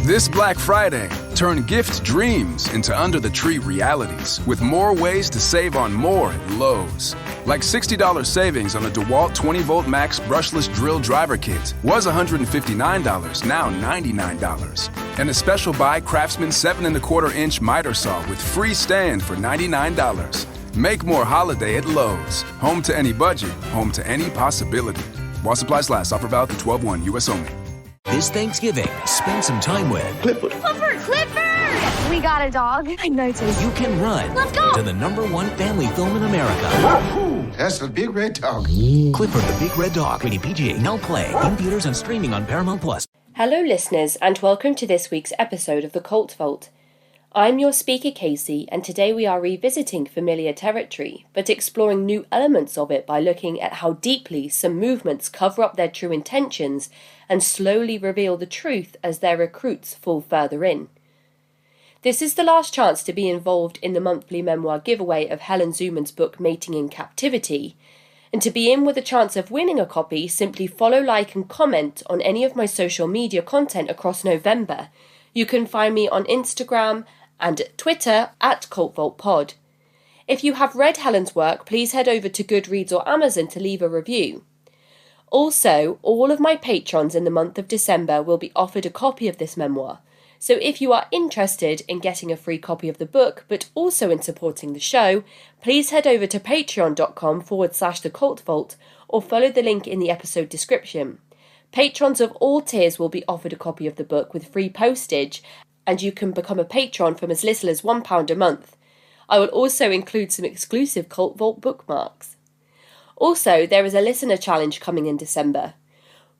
This Black Friday, turn gift dreams into under-the-tree realities with more ways to save on more at Lowe's. Like $60 savings on a DeWalt 20-volt max brushless drill driver kit was $159, now $99. And a special buy Craftsman 7¼ miter saw with free stand for $99. Make more holiday at Lowe's. Home to any budget, home to any possibility. While supplies last, offer valid through 12/1, U.S. only. This Thanksgiving, spend some time with Clifford! We got a dog. I noticed. You Can Run. Let's go! To the #1 family film in America. That's a big red dog. Clifford the Big Red Dog. Rated PG. Now play. In theaters and streaming on Paramount+. Hello listeners, and welcome to this week's episode of the Cult Vault. I'm your speaker Casey, and today we are revisiting familiar territory, but exploring new elements of it by looking at how deeply some movements cover up their true intentions and slowly reveal the truth as their recruits fall further in. This is the last chance to be involved in the monthly memoir giveaway of Helen Zuman's book Mating in Captivity, and to be in with a chance of winning a copy, simply follow, like and comment on any of my social media content across November. You can find me on Instagram and Twitter at cultvaultpod. If you have read Helen's work, please head over to Goodreads or Amazon to leave a review. Also, all of my patrons in the month of December will be offered a copy of this memoir. So if you are interested in getting a free copy of the book, but also in supporting the show, please head over to patreon.com/thecultvault or follow the link in the episode description. Patrons of all tiers will be offered a copy of the book with free postage, and you can become a patron from as little as £1 a month. I will also include some exclusive Cult Vault bookmarks. Also, there is a listener challenge coming in December.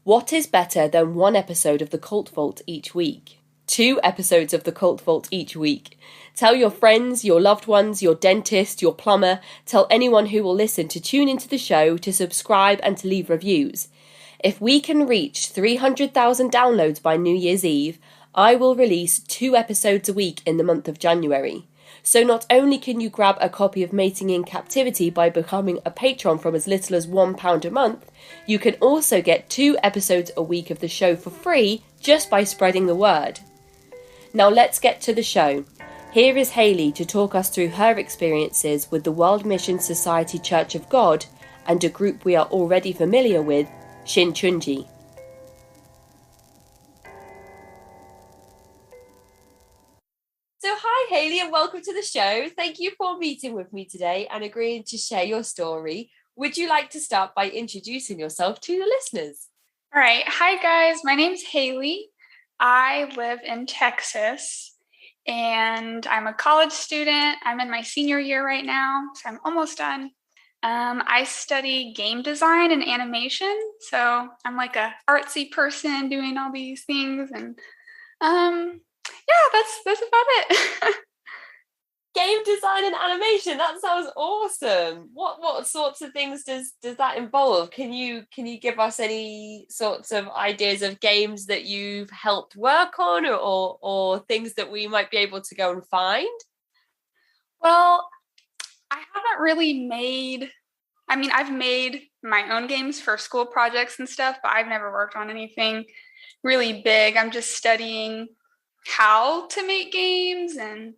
What is better than one episode of the Cult Vault each week? 2 episodes of the Cult Vault each week. Tell your friends, your loved ones, your dentist, your plumber, tell anyone who will listen to tune into the show, to subscribe and to leave reviews. If we can reach 300,000 downloads by New Year's Eve, I will release 2 episodes a week in the month of January. So not only can you grab a copy of Mating in Captivity by becoming a patron from as little as £1 a month, you can also get 2 episodes a week of the show for free just by spreading the word. Now let's get to the show. Here is Hayley to talk us through her experiences with the World Mission Society Church of God and a group we are already familiar with, Shincheonji. So hi Hayley, and welcome to the show. Thank you for meeting with me today and agreeing to share your story. Would you like to start by introducing yourself to the listeners? All right. Hi guys, my name's Hayley. I live in Texas and I'm a college student. I'm in my senior year right now, so I'm almost done. I study game design and animation, so I'm like a artsy person doing all these things, and yeah, that's about it. Game design and animation, that sounds awesome. What sorts of things does that involve? Can you give us any sorts of ideas of games that you've helped work on, or things that we might be able to go and find? Well, I haven't really I've made my own games for school projects and stuff, but I've never worked on anything really big. I'm just studying how to make games, and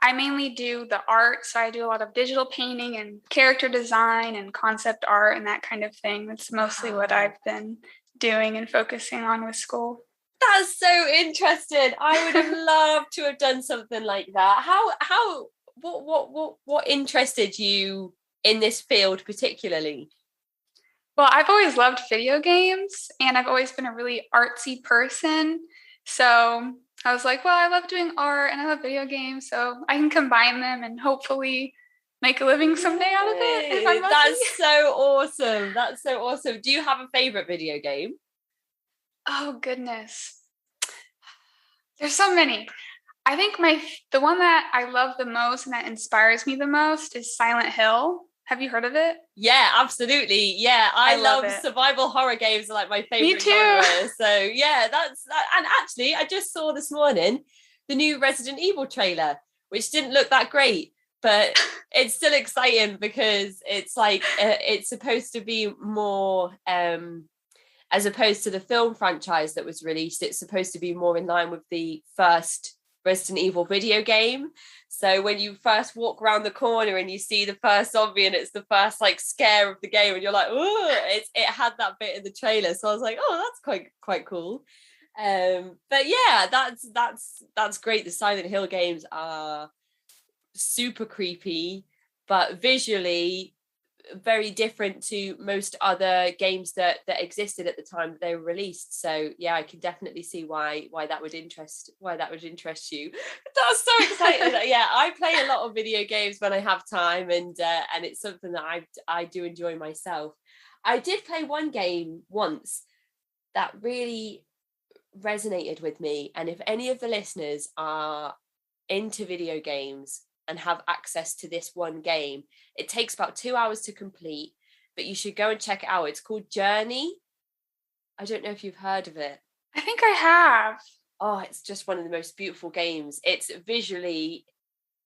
I mainly do the art, so I do a lot of digital painting and character design and concept art and that kind of thing. That's mostly what I've been doing and focusing on with school. That's so interesting. I would have loved to have done something like that. What interested you in this field particularly? Well, I've always loved video games, and I've always been a really artsy person. So I was like, well, I love doing art and I love video games, so I can combine them and hopefully make a living someday out of it if I'm lucky. That's so awesome. That's so awesome. Do you have a favorite video game? Oh, goodness. There's so many. I think the one that I love the most and that inspires me the most is Silent Hill. Have you heard of it? Yeah, absolutely. Yeah, I love survival horror games, are like my favorite genre. So yeah, that's that. And actually, I just saw this morning the new Resident Evil trailer, which didn't look that great, but it's still exciting because it's like it's supposed to be more as opposed to the film franchise that was released. It's supposed to be more in line with the first Resident Evil video game. So when you first walk around the corner and you see the first zombie and it's the first like scare of the game and you're like, oh, it had that bit in the trailer. So I was like, oh, that's quite cool. But yeah, that's great. The Silent Hill games are super creepy, but visually very different to most other games that existed at the time that they were released. So yeah, I can definitely see why that would interest you. That's so exciting. Yeah, I play a lot of video games when I have time, and it's something that I do enjoy myself. I did play one game once that really resonated with me, and if any of the listeners are into video games and have access to this one game, it takes about 2 hours to complete, but you should go and check it out. It's called Journey. I don't know if you've heard of it. I think I have. Oh, it's just one of the most beautiful games. It's visually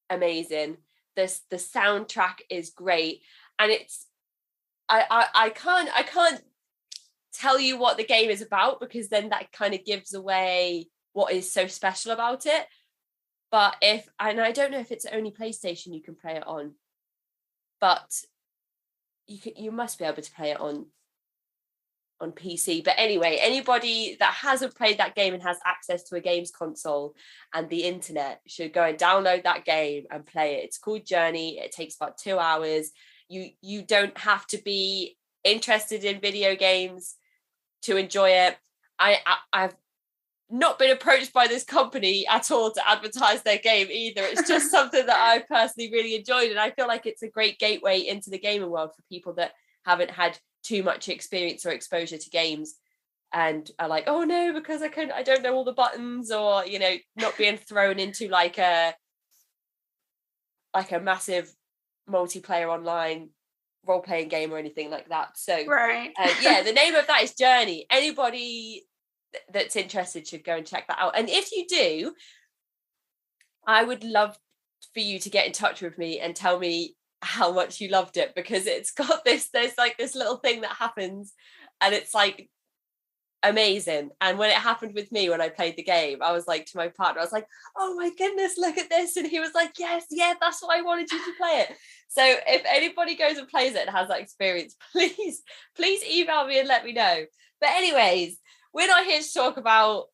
amazing. The soundtrack is great, and it's I can't tell you what the game is about, because then that kind of gives away what is so special about it. But I don't know if it's only PlayStation you can play it on, but you must be able to play it on PC. But anyway, anybody that hasn't played that game and has access to a games console and the internet should go and download that game and play it. It's called Journey. It takes about 2 hours. You don't have to be interested in video games to enjoy it. I've not been approached by this company at all to advertise their game either. It's just something that I personally really enjoyed, and I feel like it's a great gateway into the gaming world for people that haven't had too much experience or exposure to games and are like, oh no, because I don't know all the buttons, or not being thrown into like a massive multiplayer online role-playing game or anything like that. So right. Yeah, the name of that is Journey. Anybody that's interested should go and check that out. And if you do, I would love for you to get in touch with me and tell me how much you loved it, because there's like this little thing that happens and it's like amazing. And when it happened with me, when I played the game, I was like to my partner, I was like, oh my goodness, look at this. And he was like, yes, that's what I wanted you to play it. So if anybody goes and plays it and has that experience, please email me and let me know. But anyways, we're not here to talk about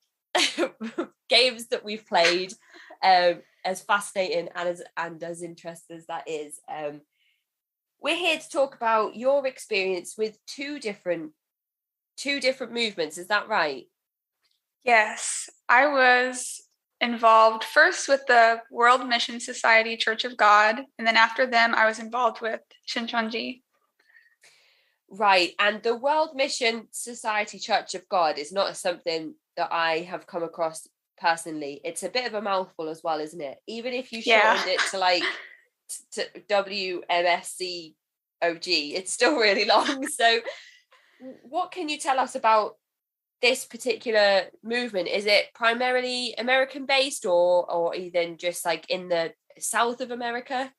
games that we've played, as fascinating and as interesting as that is. We're here to talk about your experience with two different movements. Is that right? Yes, I was involved first with the World Mission Society Church of God, and then after them, I was involved with Shincheonji. Right, and the World Mission Society Church of God is not something that I have come across personally. It's a bit of a mouthful as well, isn't it? Even if you shortened it to like to WMSCOG, it's still really long. So what can you tell us about this particular movement? Is it primarily American based or even just like in the south of America?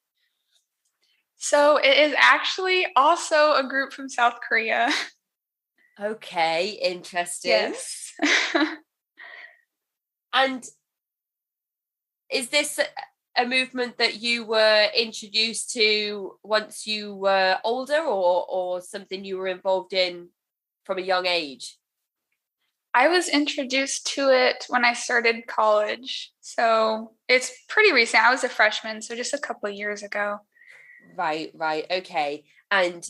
So it is actually also a group from South Korea. Okay, interesting. Yes. And is this a movement that you were introduced to once you were older, or something you were involved in from a young age? I was introduced to it when I started college. So it's pretty recent. I was a freshman, so just a couple of years ago. Right. Okay. And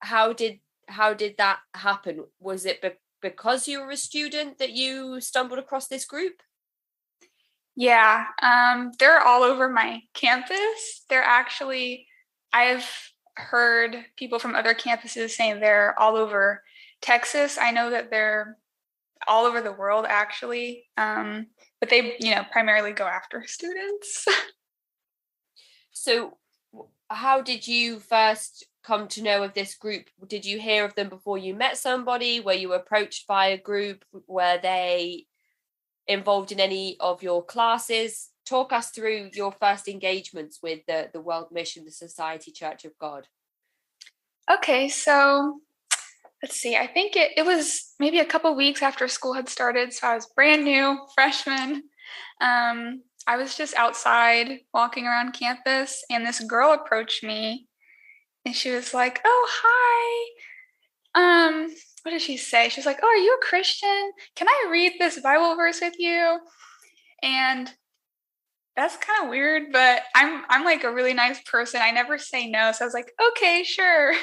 how did that happen? Was it because you were a student that you stumbled across this group? Yeah, they're all over my campus. I've heard people from other campuses saying they're all over Texas. I know that they're all over the world, actually. But they, primarily go after students. So how did you first come to know of this group? Did you hear of them before you met somebody? Were you approached by a group? Were they involved in any of your classes? Talk us through your first engagements with the World Mission, the Society Church of God. Okay, so let's see, I think it was maybe a couple weeks after school had started. So I was brand new freshman. I was just outside walking around campus, and this girl approached me, and she was like, "Oh, hi. What did she say? She was like, "Oh, are you a Christian? Can I read this Bible verse with you?" And that's kind of weird, but I'm like a really nice person. I never say no. So I was like, "Okay, sure."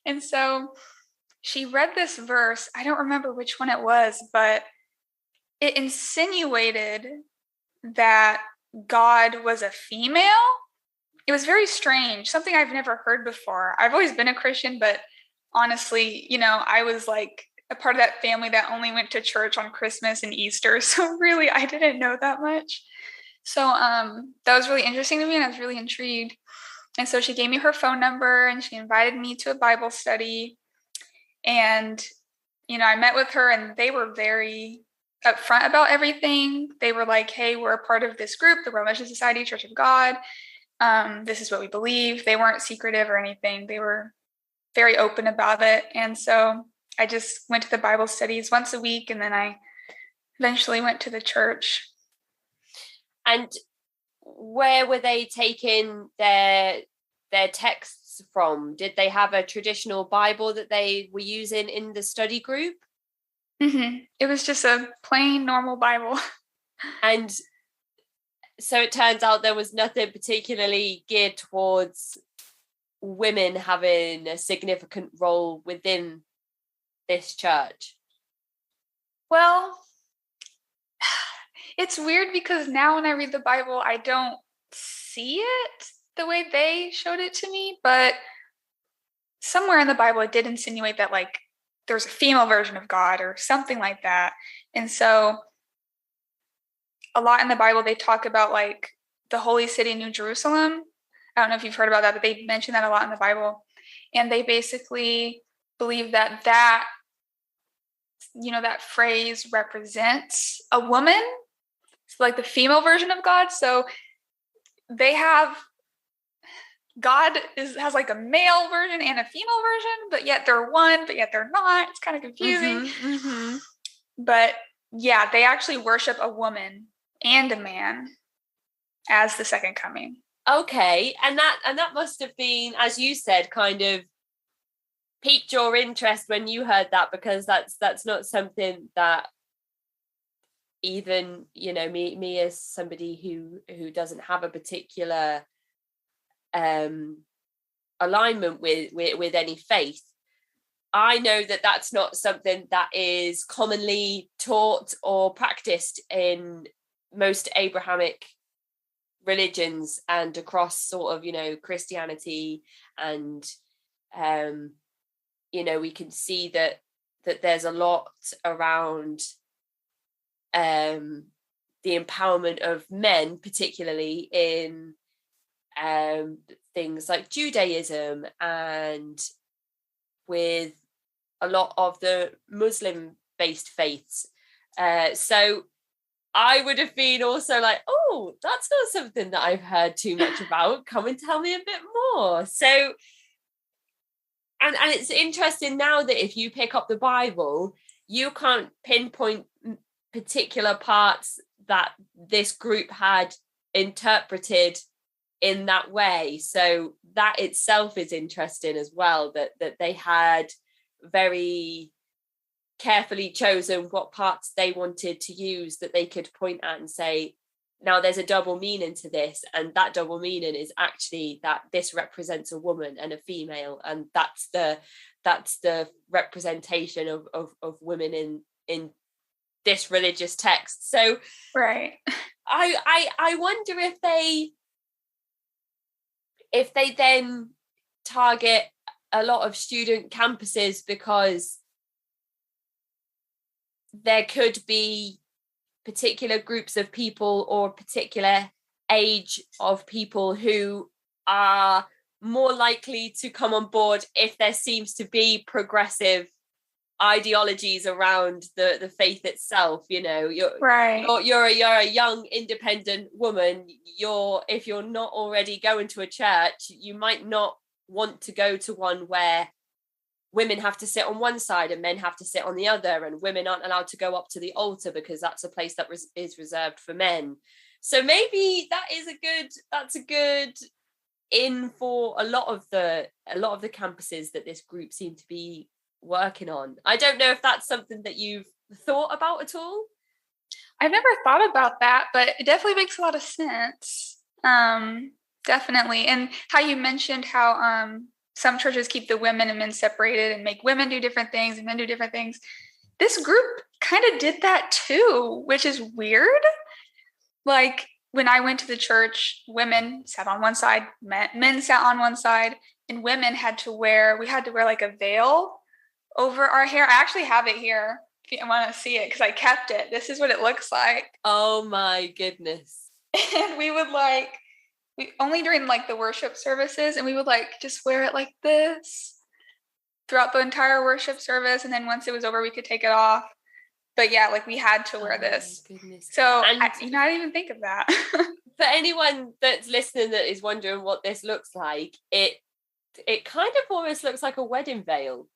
And so she read this verse. I don't remember which one it was, but it insinuated that God was a female. It was very strange, something I've never heard before. I've always been a Christian, but honestly, I was like a part of that family that only went to church on Christmas and Easter. So really, I didn't know that much. So that was really interesting to me, and I was really intrigued. And so she gave me her phone number, and she invited me to a Bible study. And, I met with her, and they were very upfront about everything. They were like, "Hey, we're a part of this group, the World Mission Society, Church of God. This is what we believe." They weren't secretive or anything. They were very open about it. And so I just went to the Bible studies once a week, and then I eventually went to the church. And where were they taking their texts from? Did they have a traditional Bible that they were using in the study group? Mm-hmm. It was just a plain, normal Bible. And so it turns out there was nothing particularly geared towards women having a significant role within this church. Well, it's weird because now when I read the Bible, I don't see it the way they showed it to me, but somewhere in the Bible it did insinuate that like there's a female version of God or something like that. And so a lot in the Bible, they talk about like the holy city, New Jerusalem. I don't know if you've heard about that, but they mention that a lot in the Bible. And they basically believe that that phrase represents a woman. It's like the female version of God. So they have God has like a male version and a female version, but yet they're one, but yet they're not. It's kind of confusing. Mm-hmm, mm-hmm. But yeah, they actually worship a woman and a man as the second coming. Okay, and that must have been, as you said, kind of piqued your interest when you heard that, because that's not something that even me as somebody who doesn't have a particular alignment with any faith, I know that that's not something that is commonly taught or practiced in most Abrahamic religions and across sort of Christianity, and we can see that there's a lot around the empowerment of men, particularly in things like Judaism and with a lot of the Muslim based faiths. So I would have been also like, oh, that's not something that I've heard too much about. Come and tell me a bit more. So, and it's interesting now that if you pick up the Bible, you can't pinpoint particular parts that this group had interpreted in that way. So that itself is interesting as well, that they had very carefully chosen what parts they wanted to use that they could point at and say, now there's a double meaning to this, and that double meaning is actually that this represents a woman and a female, and that's the representation of women in this religious text. So right, I wonder if they then target a lot of student campuses, because there could be particular groups of people or particular age of people who are more likely to come on board if there seems to be progressive ideologies around the faith itself. You're right. You're a young independent woman. If you're not already going to a church, you might not want to go to one where women have to sit on one side and men have to sit on the other, and women aren't allowed to go up to the altar because that's a place that is reserved for men. So maybe that's a good in for a lot of the campuses that this group seem to be working on. I don't know if that's something that you've thought about at all. I've never thought about that, but it definitely makes a lot of sense. Definitely. And how you mentioned how some churches keep the women and men separated and make women do different things and men do different things. This group kind of did that too, which is weird. Like when I went to the church, women sat on one side, men sat on one side, and women had to wear like a veil over our hair. I actually have it here if you want to see it because I kept it. This is what it looks like. Oh my goodness. And we would only during like the worship services, and we would like just wear it like this throughout the entire worship service. And then once it was over, we could take it off. But yeah, like we had to wear this. So I didn't even think of that. For anyone that's listening that is wondering what this looks like, it kind of almost looks like a wedding veil.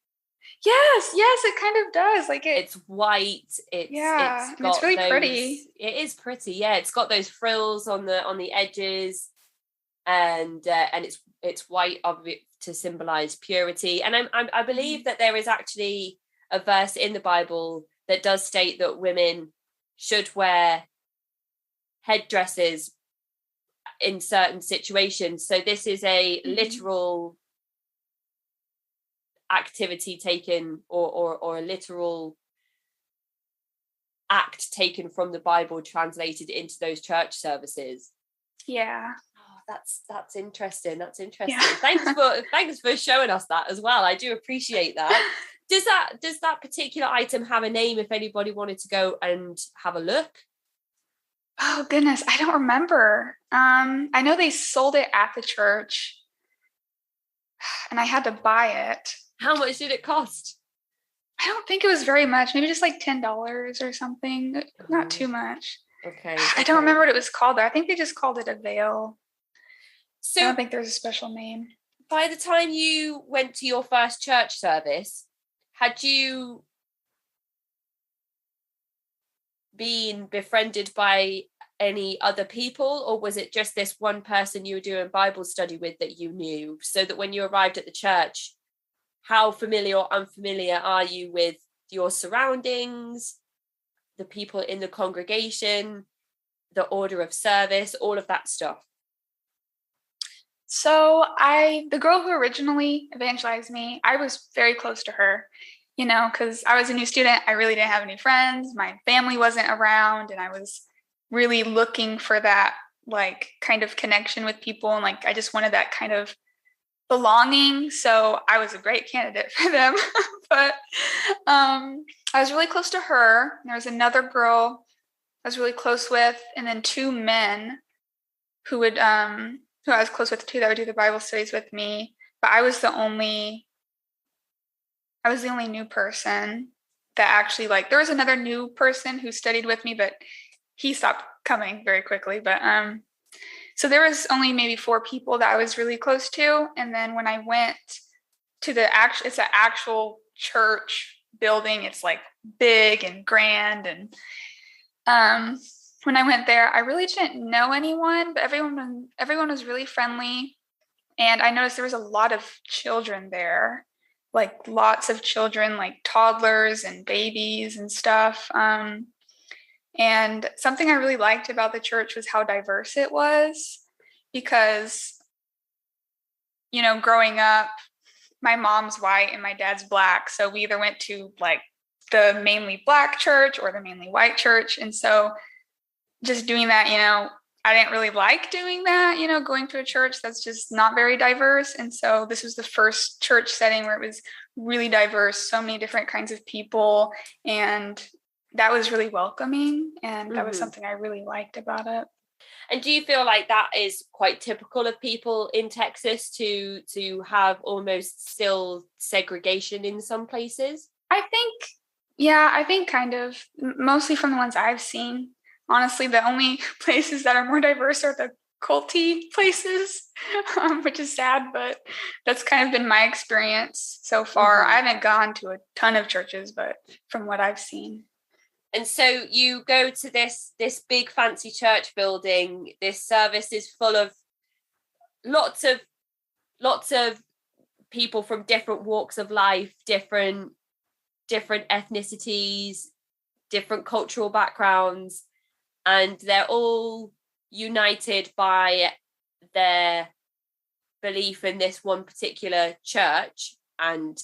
Yes, it kind of does. Like it's white. It's really pretty. It is pretty. Yeah, it's got those frills on the edges, and it's white to symbolize purity. And I believe that there is actually a verse in the Bible that does state that women should wear headdresses in certain situations. So this is a literal activity taken or a literal act taken from the Bible translated into those church services. Yeah. Oh, that's interesting. Yeah. Thanks for showing us that as well. I do appreciate that. Does that particular item have a name if anybody wanted to go and have a look? Oh goodness, I don't remember. I know they sold it at the church and I had to buy it. How much did it cost? I don't think it was very much, maybe just like $10 or something. Not too much. Okay. I don't remember what it was called though. I think they just called it a veil. So I don't think there's a special name. By the time you went to your first church service, had you been befriended by any other people, or was it just this one person you were doing Bible study with that you knew, so that when you arrived at the church, how familiar or unfamiliar are you with your surroundings, the people in the congregation, the order of service, all of that stuff? So the girl who originally evangelized me, I was very close to her, because I was a new student. I really didn't have any friends. My family wasn't around, and I was really looking for that like kind of connection with people. And like, I just wanted that kind of belonging. So I was a great candidate for them. But I was really close to her. There was another girl I was really close with, and then two men who I was close with too, that would do the Bible studies with me. But I was the only new person that actually, like, there was another new person who studied with me, but he stopped coming very quickly. But so there was only maybe 4 people that I was really close to. And then when I went to it's an actual church building. It's like big and grand. And when I went there, I really didn't know anyone, but everyone was really friendly. And I noticed there was a lot of children there, like lots of children, like toddlers and babies and stuff. And something I really liked about the church was how diverse it was, because, growing up, my mom's white and my dad's black. So we either went to like the mainly black church or the mainly white church. And so just doing that, I didn't really like doing that, going to a church that's just not very diverse. And so this was the first church setting where it was really diverse, so many different kinds of people. And that was really welcoming. And that was something I really liked about it. And do you feel like that is quite typical of people in Texas to have almost still segregation in some places? I think kind of, mostly from the ones I've seen. Honestly, the only places that are more diverse are the culty places, which is sad, but that's kind of been my experience so far. I haven't gone to a ton of churches, but from what I've seen. And so you go to this big fancy church building. This service is full of lots of people from different walks of life, different ethnicities, different cultural backgrounds, and they're all united by their belief in this one particular church and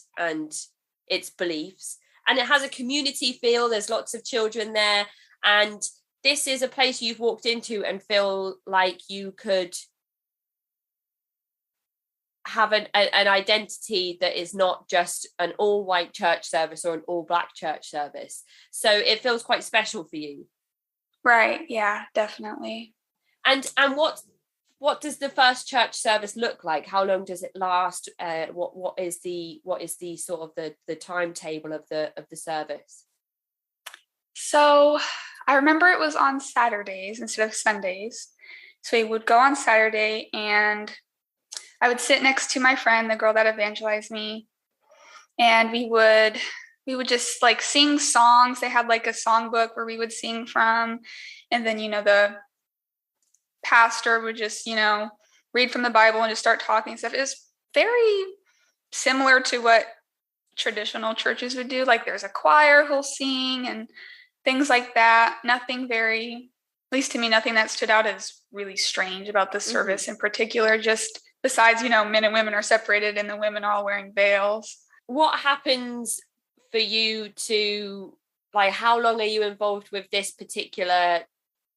its beliefs. And it has a community feel. There's lots of children there, and this is a place you've walked into and feel like you could have an identity that is not just an all white church service or an all black church service. So it feels quite special for you. Right. Yeah, definitely. And what does the first church service look like? How long does it last? What is the sort of the timetable of the service? So I remember it was on Saturdays instead of Sundays. So we would go on Saturday, and I would sit next to my friend, the girl that evangelized me, and we would just like sing songs. They had like a songbook where we would sing from, and then the pastor would just read from the Bible and just start talking stuff. It was very similar to what traditional churches would do. Like there's a choir who'll sing and things like that. Nothing very, at least to me, nothing that stood out as really strange about the service in particular, just besides, men and women are separated and the women are all wearing veils. What happens for you to, like, how long are you involved with this particular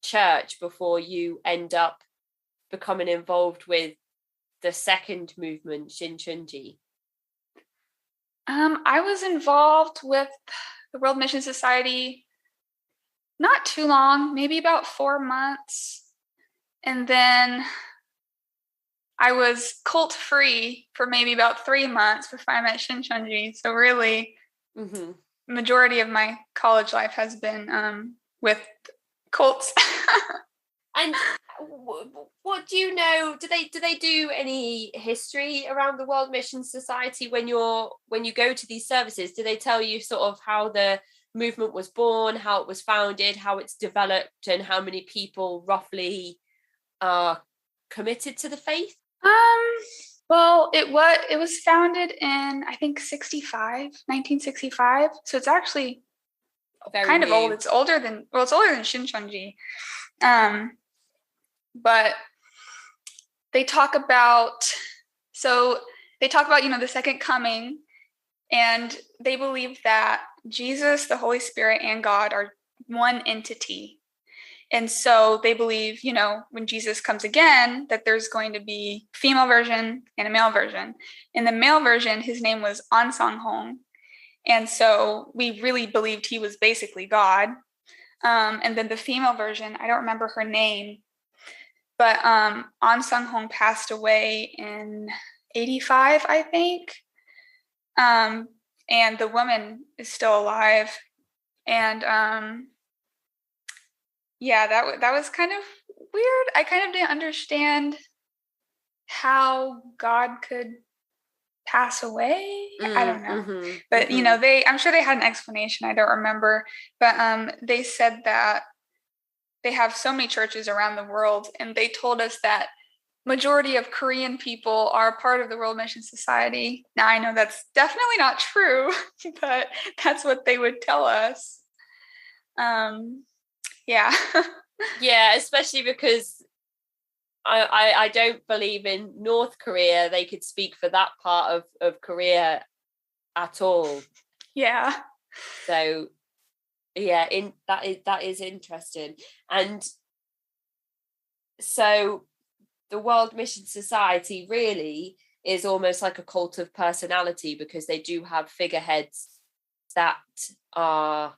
church before you end up becoming involved with the second movement, Shincheonji? I was involved with the World Mission Society not too long, maybe about 4 months. And then I was cult free for maybe about 3 months before I met Shincheonji. So really, majority of my college life has been with cults. And what do you know? Do they do any history around the World Mission Society when you go to these services? Do they tell you sort of how the movement was born, how it was founded, how it's developed, and how many people roughly are committed to the faith? Well, it was founded in, I think, 1965. So it's actually Very kind new. of old. It's older than Shincheonji. But they talk about the second coming, and they believe that Jesus, the Holy Spirit, and God are one entity. And so they believe, when Jesus comes again, that there's going to be a female version and a male version. In the male version, his name was An Sang-hong. And so we really believed he was basically God. And then the female version, I don't remember her name, but An Sang-hong passed away in 85, I think. And the woman is still alive. And that was kind of weird. I kind of didn't understand how God could pass away. I don't know. But I'm sure they had an explanation. I don't remember. But they said that they have so many churches around the world, and they told us that majority of Korean people are part of the World Mission Society. Now I know that's definitely not true, but that's what they would tell us. Yeah, especially because I don't believe in North Korea. They could speak for that part of Korea at all. Yeah. So yeah, that is interesting. And so the World Mission Society really is almost like a cult of personality, because they do have figureheads that are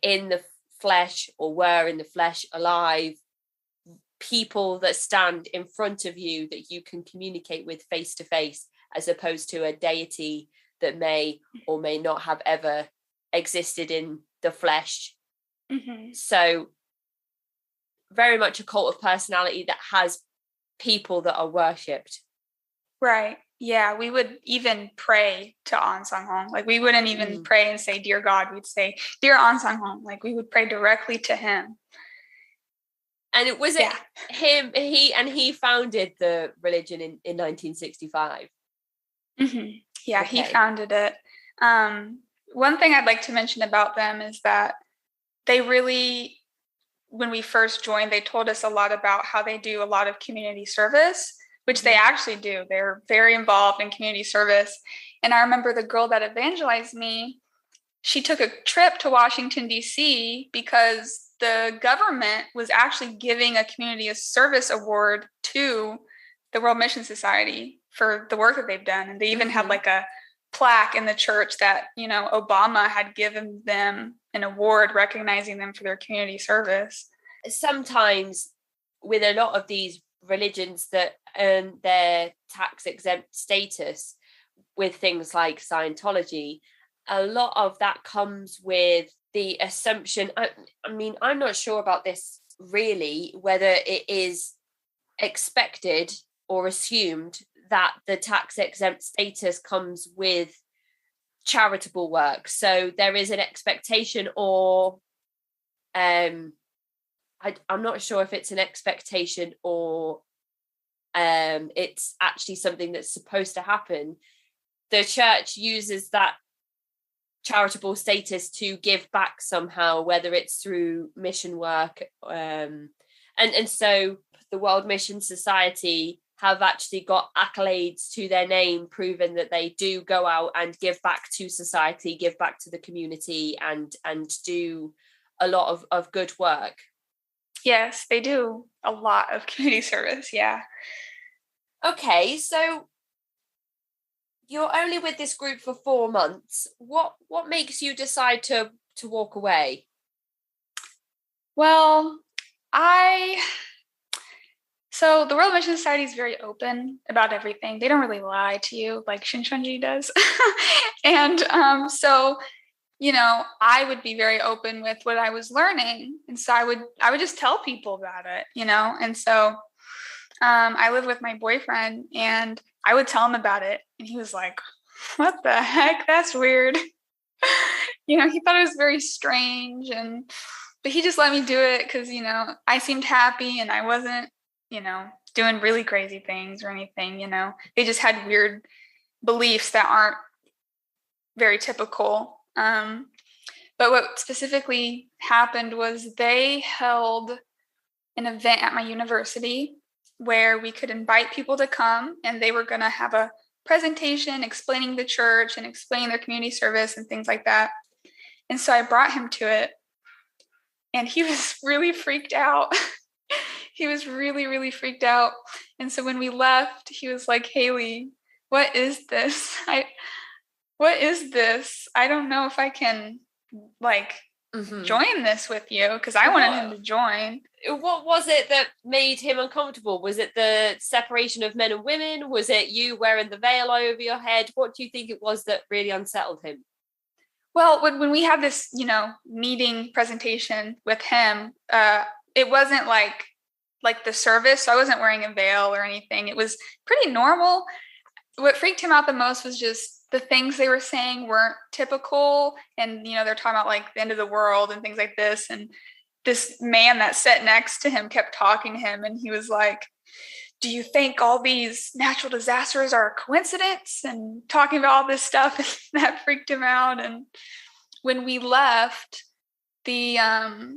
in the flesh, or were in the flesh, alive, people that stand in front of you that you can communicate with face to face, as opposed to a deity that may or may not have ever existed in the flesh. So very much a cult of personality that has people that are worshipped. Right. Yeah, we would even pray to An Sang-hong. Like, we wouldn't even pray and say, "Dear God," we'd say, "Dear An Sang-hong." Like, we would pray directly to him. And it was he founded the religion in 1965. Mm-hmm. Yeah, Okay. He founded it. One thing I'd like to mention about them is that they really, when we first joined, they told us a lot about how they do a lot of community service, which they actually do. They're very involved in community service. And I remember the girl that evangelized me, she took a trip to Washington, D.C. because the government was actually giving a community service award to the World Mission Society for the work that they've done. And they even had like a plaque in the church that, Obama had given them an award recognizing them for their community service. Sometimes with a lot of these religions that earn their tax exempt status with things like Scientology, a lot of that comes with the assumption, I mean, I'm not sure about this really, whether it is expected or assumed that the tax exempt status comes with charitable work. So there is an expectation, or I'm not sure if it's an expectation or it's actually something that's supposed to happen. The church uses that charitable status to give back somehow, whether it's through mission work. And so the World Mission Society have actually got accolades to their name, proving that they do go out and give back to society, give back to the community, and do a lot of good work. Yes, they do a lot of community service. Yeah. Okay, so you're only with this group for 4 months. What makes you decide to walk away? Well, so the World Mission Society is very open about everything. They don't really lie to you like Shincheonji does. And so, I would be very open with what I was learning. And so I would just tell people about it, And so I live with my boyfriend, and I would tell him about it. And he was like, "What the heck? That's weird." He thought it was very strange. But he just let me do it because, I seemed happy and I wasn't, doing really crazy things or anything, They just had weird beliefs that aren't very typical. But what specifically happened was they held an event at my university where we could invite people to come, and they were going to have a presentation explaining the church and explaining their community service and things like that. And so I brought him to it, and he was really freaked out. He was really, really freaked out. And so when we left, he was like, "Haley, what is this? What is this? I don't know if I can join this with you," because I wanted him to join. What was it that made him uncomfortable? Was it the separation of men and women? Was it you wearing the veil over your head? What do you think it was that really unsettled him? Well, when we had this, meeting presentation with him, it wasn't like the service. So I wasn't wearing a veil or anything. It was pretty normal. What freaked him out the most was just the things they were saying weren't typical. And, they're talking about like the end of the world and things like this. And this man that sat next to him kept talking to him. And he was like, "Do you think all these natural disasters are a coincidence?" And talking about all this stuff. And that freaked him out. And when we left, I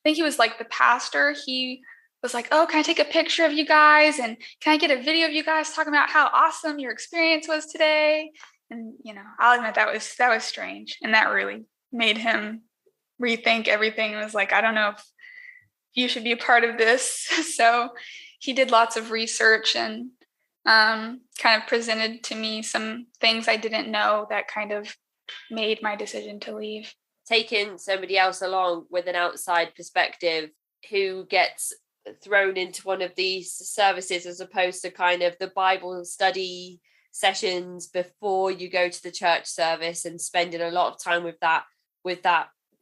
think he was like the pastor. He was like, "Oh, can I take a picture of you guys? And can I get a video of you guys talking about how awesome your experience was today?" And, I'll admit that was strange. And that really made him rethink everything. It was like, "I don't know if you should be a part of this." So he did lots of research and kind of presented to me some things I didn't know that kind of made my decision to leave. Taking somebody else along with an outside perspective who gets thrown into one of these services, as opposed to kind of the Bible study sessions before you go to the church service, and spending a lot of time with that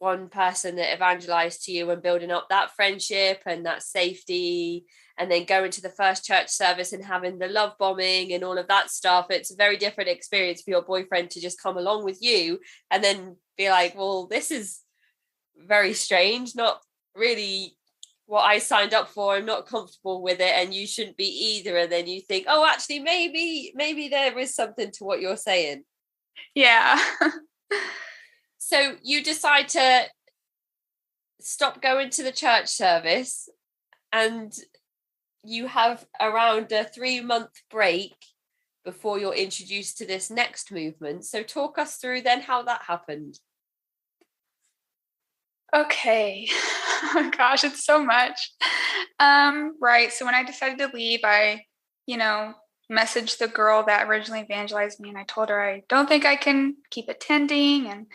one person that evangelized to you and building up that friendship and that safety, and then going to the first church service and having the love bombing and all of that stuff. It's a very different experience for your boyfriend to just come along with you and then be like, well, this is very strange, not really what I signed up for. I'm not comfortable with it, and you shouldn't be either. And then you think, oh, actually, maybe there is something to what you're saying. Yeah. So you decide to stop going to the church service, and you have around a 3-month break before you're introduced to this next movement. So talk us through then how that happened. Okay. Oh my gosh, it's so much. Right. So when I decided to leave, I, messaged the girl that originally evangelized me, and I told her I don't think I can keep attending. And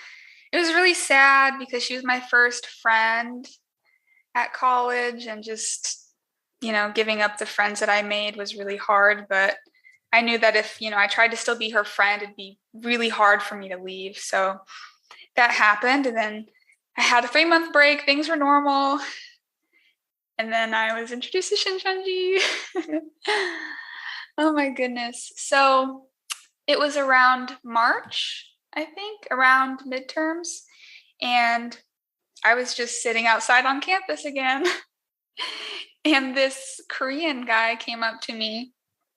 it was really sad because she was my first friend at college, and just, giving up the friends that I made was really hard. But I knew that if, I tried to still be her friend, it'd be really hard for me to leave. So that happened. And then I had a 3-month break. Things were normal. And then I was introduced to Shincheonji. Oh my goodness. So it was around March, I think, around midterms. And I was just sitting outside on campus again. And this Korean guy came up to me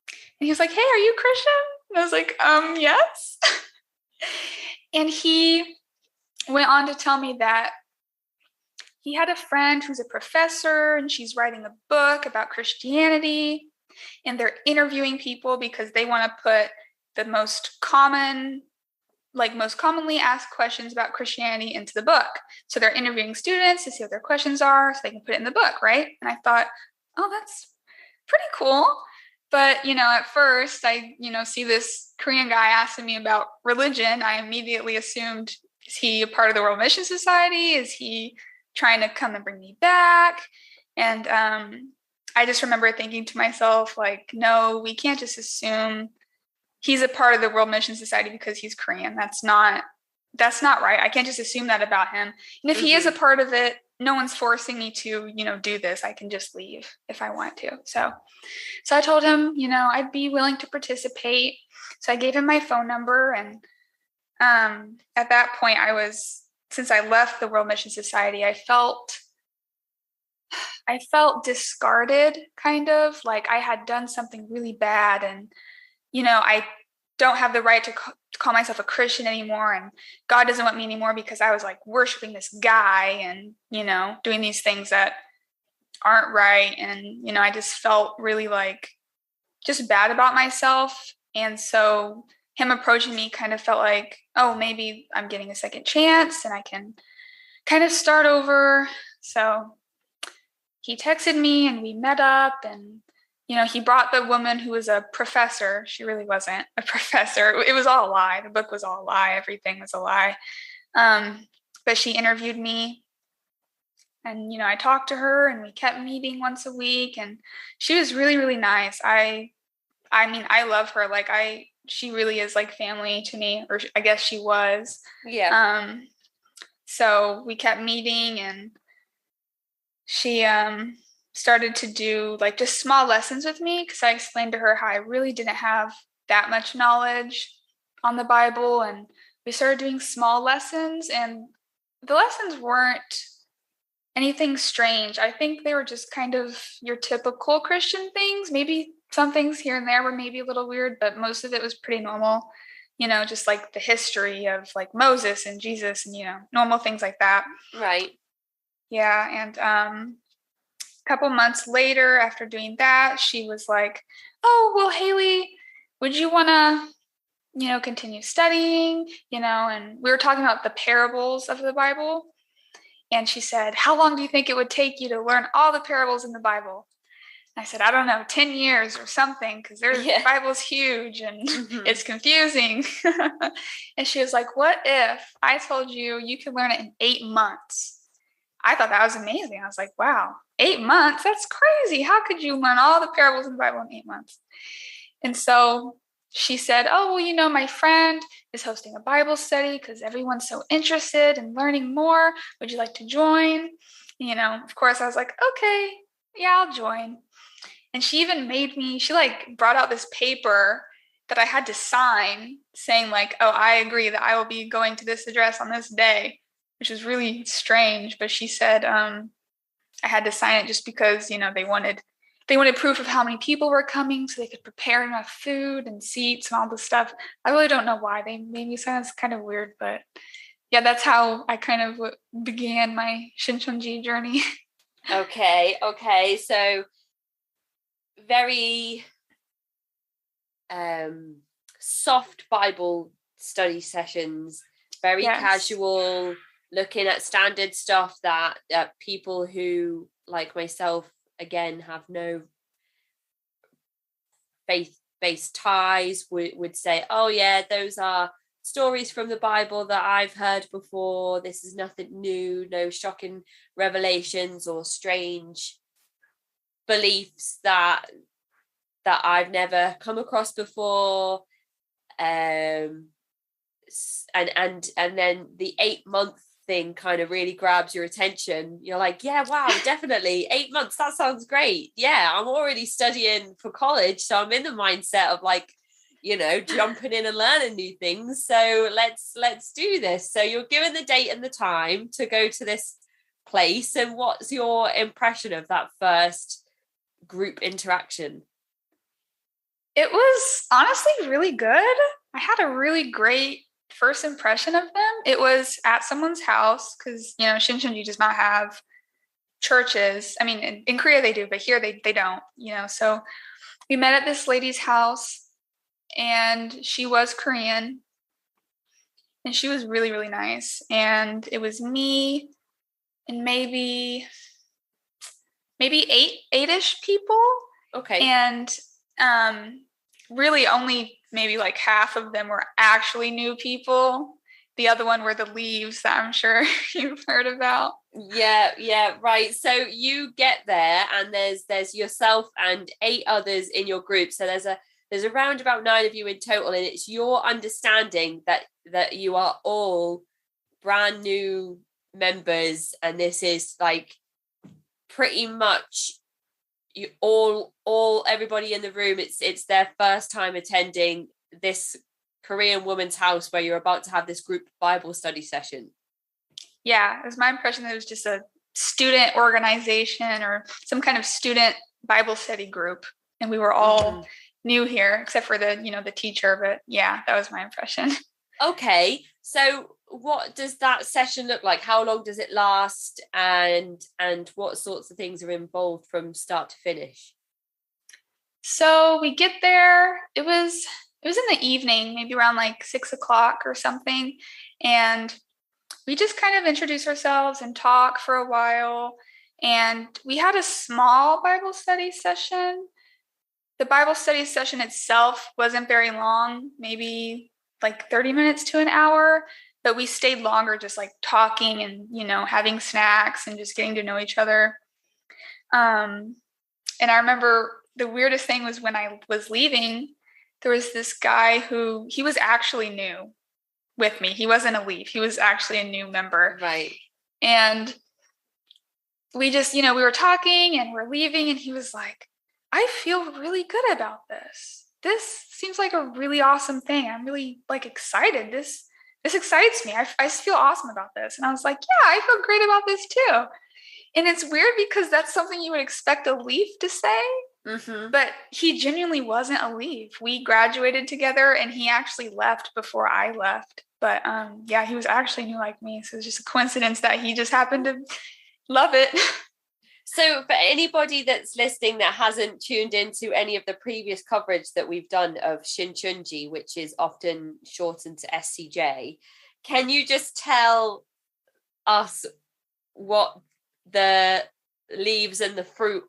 and he was like, "Hey, are you Christian?" And I was like, yes. And he went on to tell me that he had a friend who's a professor, and she's writing a book about Christianity, and they're interviewing people because they want to put the most commonly asked questions about Christianity into the book. So they're interviewing students to see what their questions are so they can put it in the book, right? And I thought, oh, that's pretty cool. But, at first I, see this Korean guy asking me about religion. I immediately assumed, is he a part of the World Mission Society? Is he trying to come and bring me back? And I just remember thinking to myself, like, no, we can't just assume he's a part of the World Mission Society because he's Korean. That's not right. I can't just assume that about him. And if he is a part of it, no one's forcing me to, do this. I can just leave if I want to. So I told him, I'd be willing to participate. So I gave him my phone number. And at that point since I left the World Mission Society, I felt discarded, kind of like I had done something really bad, and I don't have the right to call myself a Christian anymore, and God doesn't want me anymore because I was like worshiping this guy and doing these things that aren't right. And I just felt really like just bad about myself. And so him approaching me kind of felt like, oh, maybe I'm getting a second chance and I can kind of start over. So he texted me and we met up, and he brought the woman who was a professor. She really wasn't a professor. It was all a lie. The book was all a lie. Everything was a lie. But she interviewed me, and I talked to her, and we kept meeting once a week, and she was really, really nice. I mean, I love her. Like she really is like family to me, or I guess she was. Yeah. So we kept meeting, and she started to do like just small lessons with me, because I explained to her how I really didn't have that much knowledge on the Bible. And we started doing small lessons, and the lessons weren't anything strange. I think they were just kind of your typical Christian things. Maybe some things here and there were maybe a little weird, but most of it was pretty normal, just like the history of like Moses and Jesus and, normal things like that. Right. Yeah. And a couple months later, after doing that, she was like, "Oh, well, Haley, would you want to, continue studying?" And we were talking about the parables of the Bible. And she said, "How long do you think it would take you to learn all the parables in the Bible?" And I said, "I don't know, 10 years or something, because the Bible's huge and it's confusing." And she was like, "What if I told you could learn it in 8 months?" I thought that was amazing. I was like, wow, 8 months? That's crazy. How could you learn all the parables in the Bible in 8 months? And so she said, oh, well, my friend is hosting a Bible study because everyone's so interested in learning more. Would you like to join? Of course, I was like, okay, yeah, I'll join. And she even she brought out this paper that I had to sign saying like, oh, I agree that I will be going to this address on this day, which was really strange. But she said I had to sign it just because, they wanted proof of how many people were coming so they could prepare enough food and seats and all this stuff. I really don't know why they made me sign. It's kind of weird, but yeah, that's how I kind of began my Shincheonji journey. Okay. So very soft Bible study sessions, very casual, looking at standard stuff that people who, like myself, again, have no faith-based ties would say, oh yeah, those are stories from the Bible that I've heard before. This is nothing new, no shocking revelations or strange beliefs that I've never come across before. And then the 8-month thing kind of really grabs your attention. You're like, yeah, wow, definitely 8 months, that sounds great. Yeah, I'm already studying for college, so I'm in the mindset of like, jumping in and learning new things. So let's do this. So you're given the date and the time to go to this place, and what's your impression of that first group interaction? It was honestly really good. I had a really great first impression of them. It was at someone's house because, Shincheonji does not have churches. I mean, in Korea they do, but here they don't, So we met at this lady's house, and she was Korean, and she was really, really nice. And it was me and maybe eight-ish people. Okay. And really only maybe like half of them were actually new people. The other one were the leaves that I'm sure you've heard about. Yeah, right. So you get there, and there's yourself and 8 others in your group. So there's around about 9 of you in total, and it's your understanding that you are all brand new members, and this is like pretty much you all everybody in the room, it's their first time attending this Korean woman's house where you're about to have this group Bible study session. Yeah, it was my impression that it was just a student organization or some kind of student Bible study group, and we were all new here except for the teacher. But yeah, that was my impression. Okay, so what does that session look like? How long does it last, and what sorts of things are involved from start to finish? So we get there. It was in the evening, maybe around like 6:00 or something, and we just kind of introduce ourselves and talk for a while. And we had a small Bible study session. The Bible study session itself wasn't very long, maybe like 30 minutes to an hour, but we stayed longer just like talking and, having snacks and just getting to know each other. And I remember the weirdest thing was when I was leaving, there was this guy who, he was actually new with me. He wasn't a leaf. He was actually a new member. Right. And we just, we were talking and we're leaving, and he was like, I feel really good about this. This seems like a really awesome thing. I'm really like excited. This excites me. I feel awesome about this. And I was like, yeah, I feel great about this too. And it's weird because that's something you would expect a leaf to say, but he genuinely wasn't a leaf. We graduated together, and he actually left before I left. But yeah, he was actually new like me. So it's just a coincidence that he just happened to love it. So for anybody that's listening that hasn't tuned into any of the previous coverage that we've done of Shincheonji, which is often shortened to SCJ, can you just tell us what the leaves and the fruits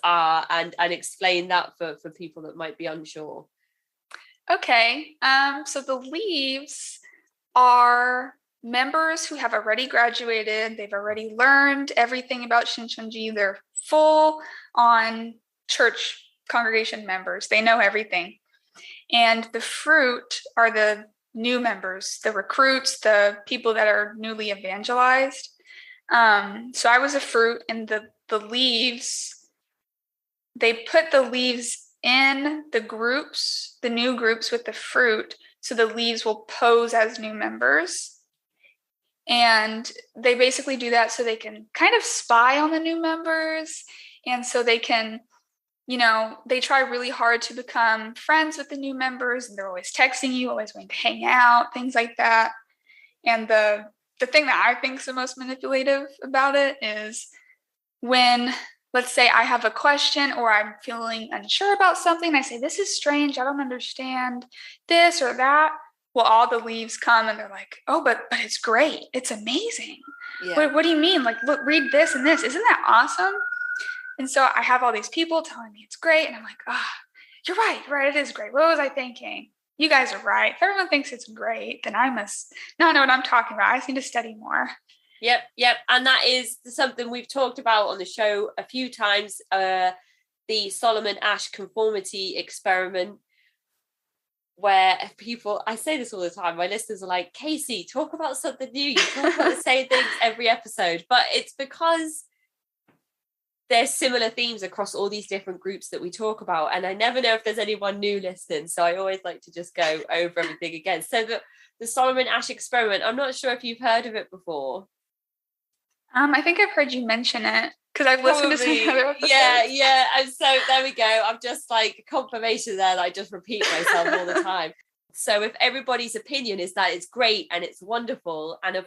are and explain that for people that might be unsure? Okay, so the leaves are members who have already graduated. They've already learned everything about Shincheonji. They're full on church congregation members. They know everything. And the fruit are the new members, the recruits, the people that are newly evangelized. So I was a fruit, and the leaves, they put the leaves in the groups, the new groups with the fruit, so the leaves will pose as new members. And they basically do that so they can kind of spy on the new members. And so they can, they try really hard to become friends with the new members, and they're always texting you, always wanting to hang out, things like that. And the thing that I think is the most manipulative about it is when, let's say I have a question or I'm feeling unsure about something, I say, this is strange, I don't understand this or that. Well, all the leaves come and they're like, oh, but it's great. It's amazing. Yeah. What do you mean? Like, look, read this and this. Isn't that awesome? And so I have all these people telling me it's great. And I'm like, you're right. It is great. What was I thinking? You guys are right. If everyone thinks it's great, then I must not know what I'm talking about. I just need to study more. Yep. And that is something we've talked about on the show a few times, the Solomon Asch conformity experiment, where people, I say this all the time, my listeners are like, Casey, talk about something new. You talk about the same things every episode. But it's because there's similar themes across all these different groups that we talk about. And I never know if there's anyone new listening. So I always like to just go over everything again. So the Solomon Asch experiment, I'm not sure if you've heard of it before. I think I've heard you mention it because I've listened to some other episodes. Yeah. And so there we go. I'm just like confirmation there that I just repeat myself all the time. So if everybody's opinion is that it's great and it's wonderful, and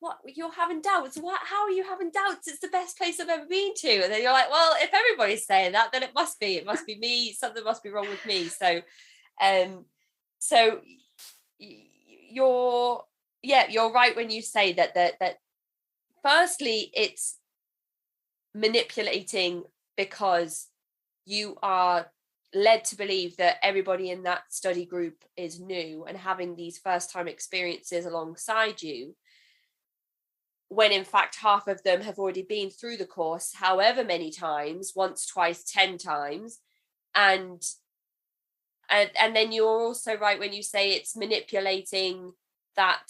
what you're having doubts, how are you having doubts? It's the best place I've ever been to. And then you're like, well, if everybody's saying that, then it must be me. Something must be wrong with me. So you're right when you say that firstly, it's manipulating because you are led to believe that everybody in that study group is new and having these first-time experiences alongside you, when in fact half of them have already been through the course however many times, once, twice, 10 times. And then you're also right when you say it's manipulating that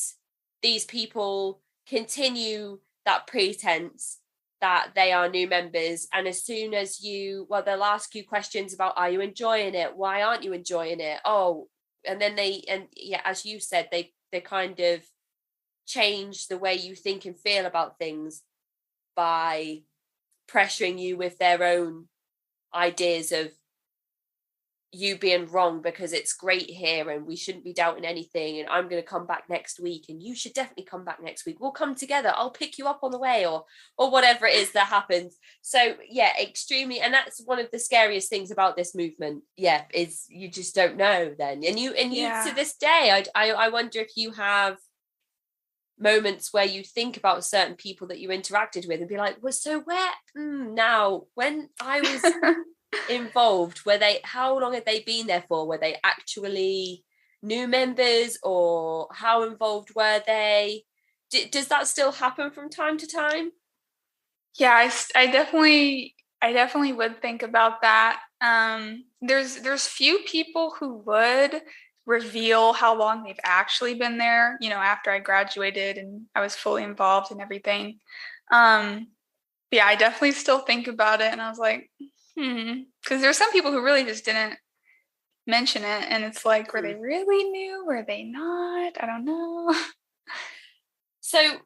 these people continue that pretense that they are new members, and as soon as they'll ask you questions about, are you enjoying it? Why aren't you enjoying it? And then as you said, they kind of change the way you think and feel about things by pressuring you with their own ideas of you being wrong because it's great here and we shouldn't be doubting anything, and I'm going to come back next week and you should definitely come back next week. We'll come together. I'll pick you up on the way, or whatever it is that happens. So yeah, extremely. And that's one of the scariest things about this movement. Yeah, is you just don't know then. And you to this day, I wonder if you have moments where you think about certain people that you interacted with and be like, well, so where now when I was involved, how long had they been there for? Were they actually new members, or how involved were they? Does that still happen from time to time? Yeah, I definitely would think about that. There's few people who would reveal how long they've actually been there, after I graduated and I was fully involved in everything. Yeah, I definitely still think about it, and I was like, because there's some people who really just didn't mention it, and it's like, were they really new? Were they not? I don't know. So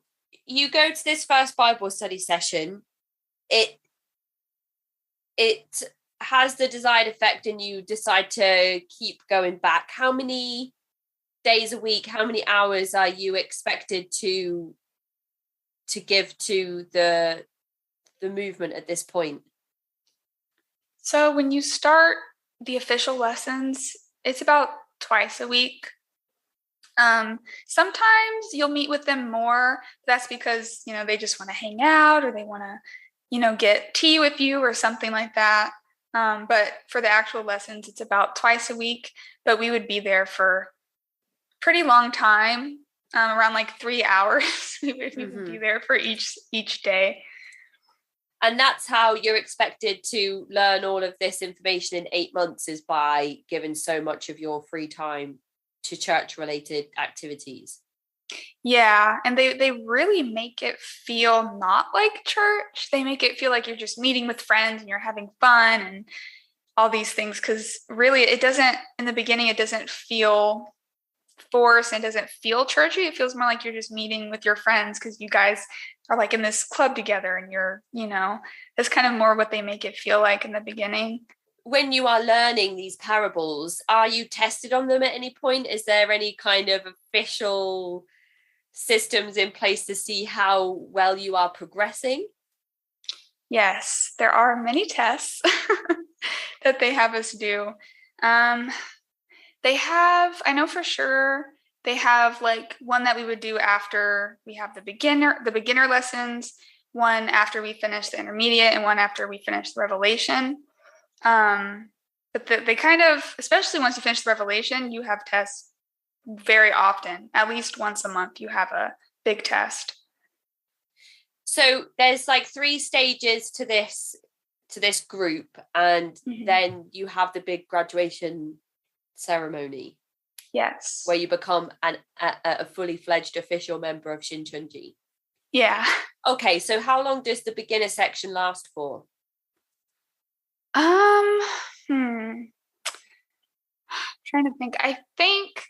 you go to this first Bible study session. It has the desired effect, and you decide to keep going back. How many days a week? How many hours are you expected to give to the movement at this point? So when you start the official lessons, it's about twice a week. Sometimes you'll meet with them more. That's because, they just want to hang out, or they want to, get tea with you or something like that. But for the actual lessons, it's about twice a week, but we would be there for pretty long time, around like 3 hours. we would be there for each day. And that's how you're expected to learn all of this information in 8 months, is by giving so much of your free time to church-related activities. Yeah, and they really make it feel not like church. They make it feel like you're just meeting with friends and you're having fun and all these things, because really it doesn't, in the beginning, it doesn't feel forced and it doesn't feel churchy. It feels more like you're just meeting with your friends because you guys are like in this club together and you're, that's kind of more what they make it feel like in the beginning. When you are learning these parables, are you tested on them at any point? Is there any kind of official systems in place to see how well you are progressing? Yes, there are many tests that they have us do. They have, I know for sure, they have like one that we would do after we have the beginner lessons, one after we finish the intermediate, and one after we finish the revelation. But they kind of, especially once you finish the revelation, you have tests very often. At least once a month, you have a big test. So there's like 3 stages to this group, and then you have the big graduation ceremony. Yes. Where you become a fully fledged official member of Shincheonji. Yeah. Okay, so how long does the beginner section last for? Trying to think. I think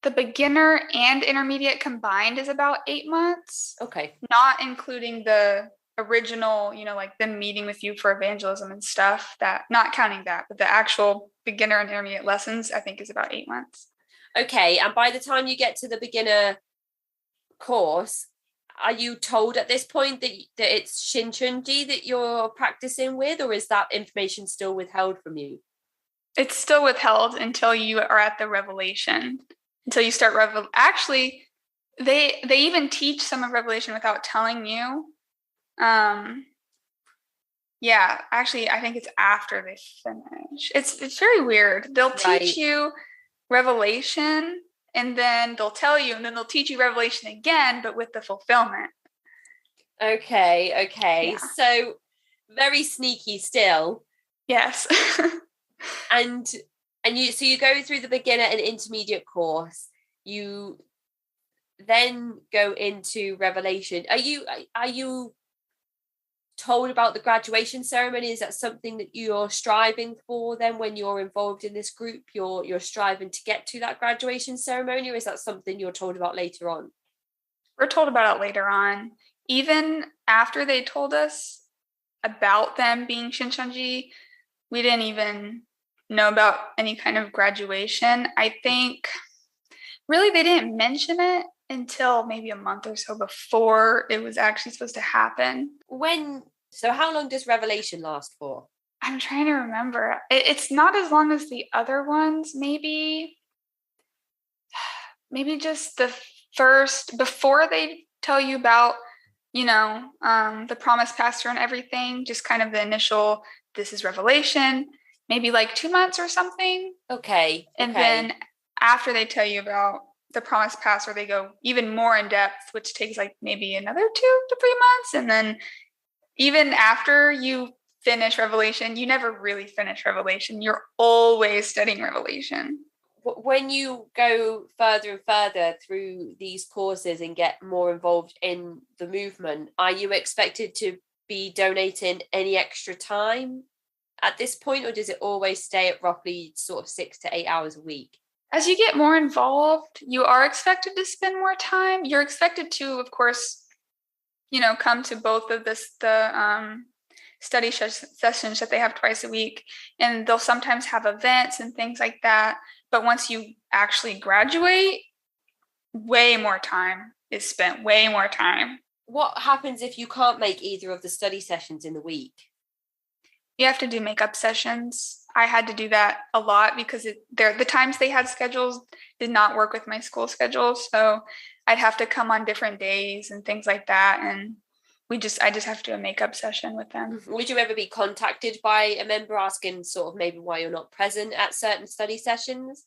the beginner and intermediate combined is about 8 months. Okay. Not including the original, like them meeting with you for evangelism and stuff, that, not counting that, but the actual beginner and intermediate lessons, I think, is about 8 months. Okay. And by the time you get to the beginner course, are you told at this point that it's Shincheonji that you're practicing with, or is that information still withheld from you? It's still withheld until you are at the revelation, until you start Actually, they even teach some of Revelation without telling you. Yeah, actually, I think it's after they finish. It's very weird. They'll teach you Revelation, and then they'll tell you, and then they'll teach you Revelation again, but with the fulfillment. Okay. Yeah. So very sneaky still. Yes. and you go through the beginner and intermediate course. You then go into Revelation. Are you told about the graduation ceremony? Is that something that you're striving for then when you're involved in this group? You're striving to get to that graduation ceremony, or is that something you're told about later on? We're told about it later on. Even after they told us about them being Shincheonji, we didn't even know about any kind of graduation. I think really they didn't mention it until maybe a month or so before it was actually supposed to happen. So how long does Revelation last for? I'm trying to remember. It's not as long as the other ones. Maybe just the first, before they tell you about, the promise pastor and everything, just kind of the initial, this is Revelation, maybe like 2 months or something. Okay. And then after they tell you about the promise pastor, they go even more in depth, which takes like maybe another 2 to 3 months. And then even after you finish Revelation, you never really finish Revelation. You're always studying Revelation. When you go further and further through these courses and get more involved in the movement, are you expected to be donating any extra time at this point, or does it always stay at roughly sort of 6 to 8 hours a week? As you get more involved, you are expected to spend more time. You're expected to, of course, come to both of the study sessions that they have twice a week. And they'll sometimes have events and things like that. But once you actually graduate, way more time is spent, way more time. What happens if you can't make either of the study sessions in the week? You have to do makeup sessions. I had to do that a lot because the times they had schedules did not work with my school schedule. So I'd have to come on different days and things like that. And I just have to do a makeup session with them. Would you ever be contacted by a member asking sort of maybe why you're not present at certain study sessions?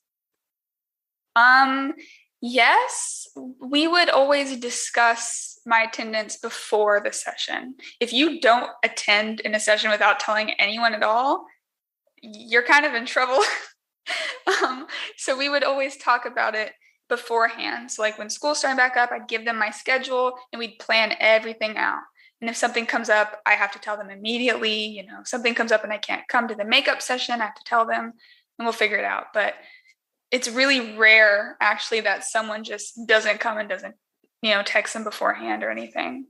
Yes, we would always discuss my attendance before the session. If you don't attend in a session without telling anyone at all, you're kind of in trouble. So we would always talk about it beforehand. So like when school's starting back up, I'd give them my schedule and we'd plan everything out. And if something comes up, I have to tell them immediately. Something comes up and I can't come to the makeup session, I have to tell them and we'll figure it out. But it's really rare actually that someone just doesn't come and doesn't, text them beforehand or anything.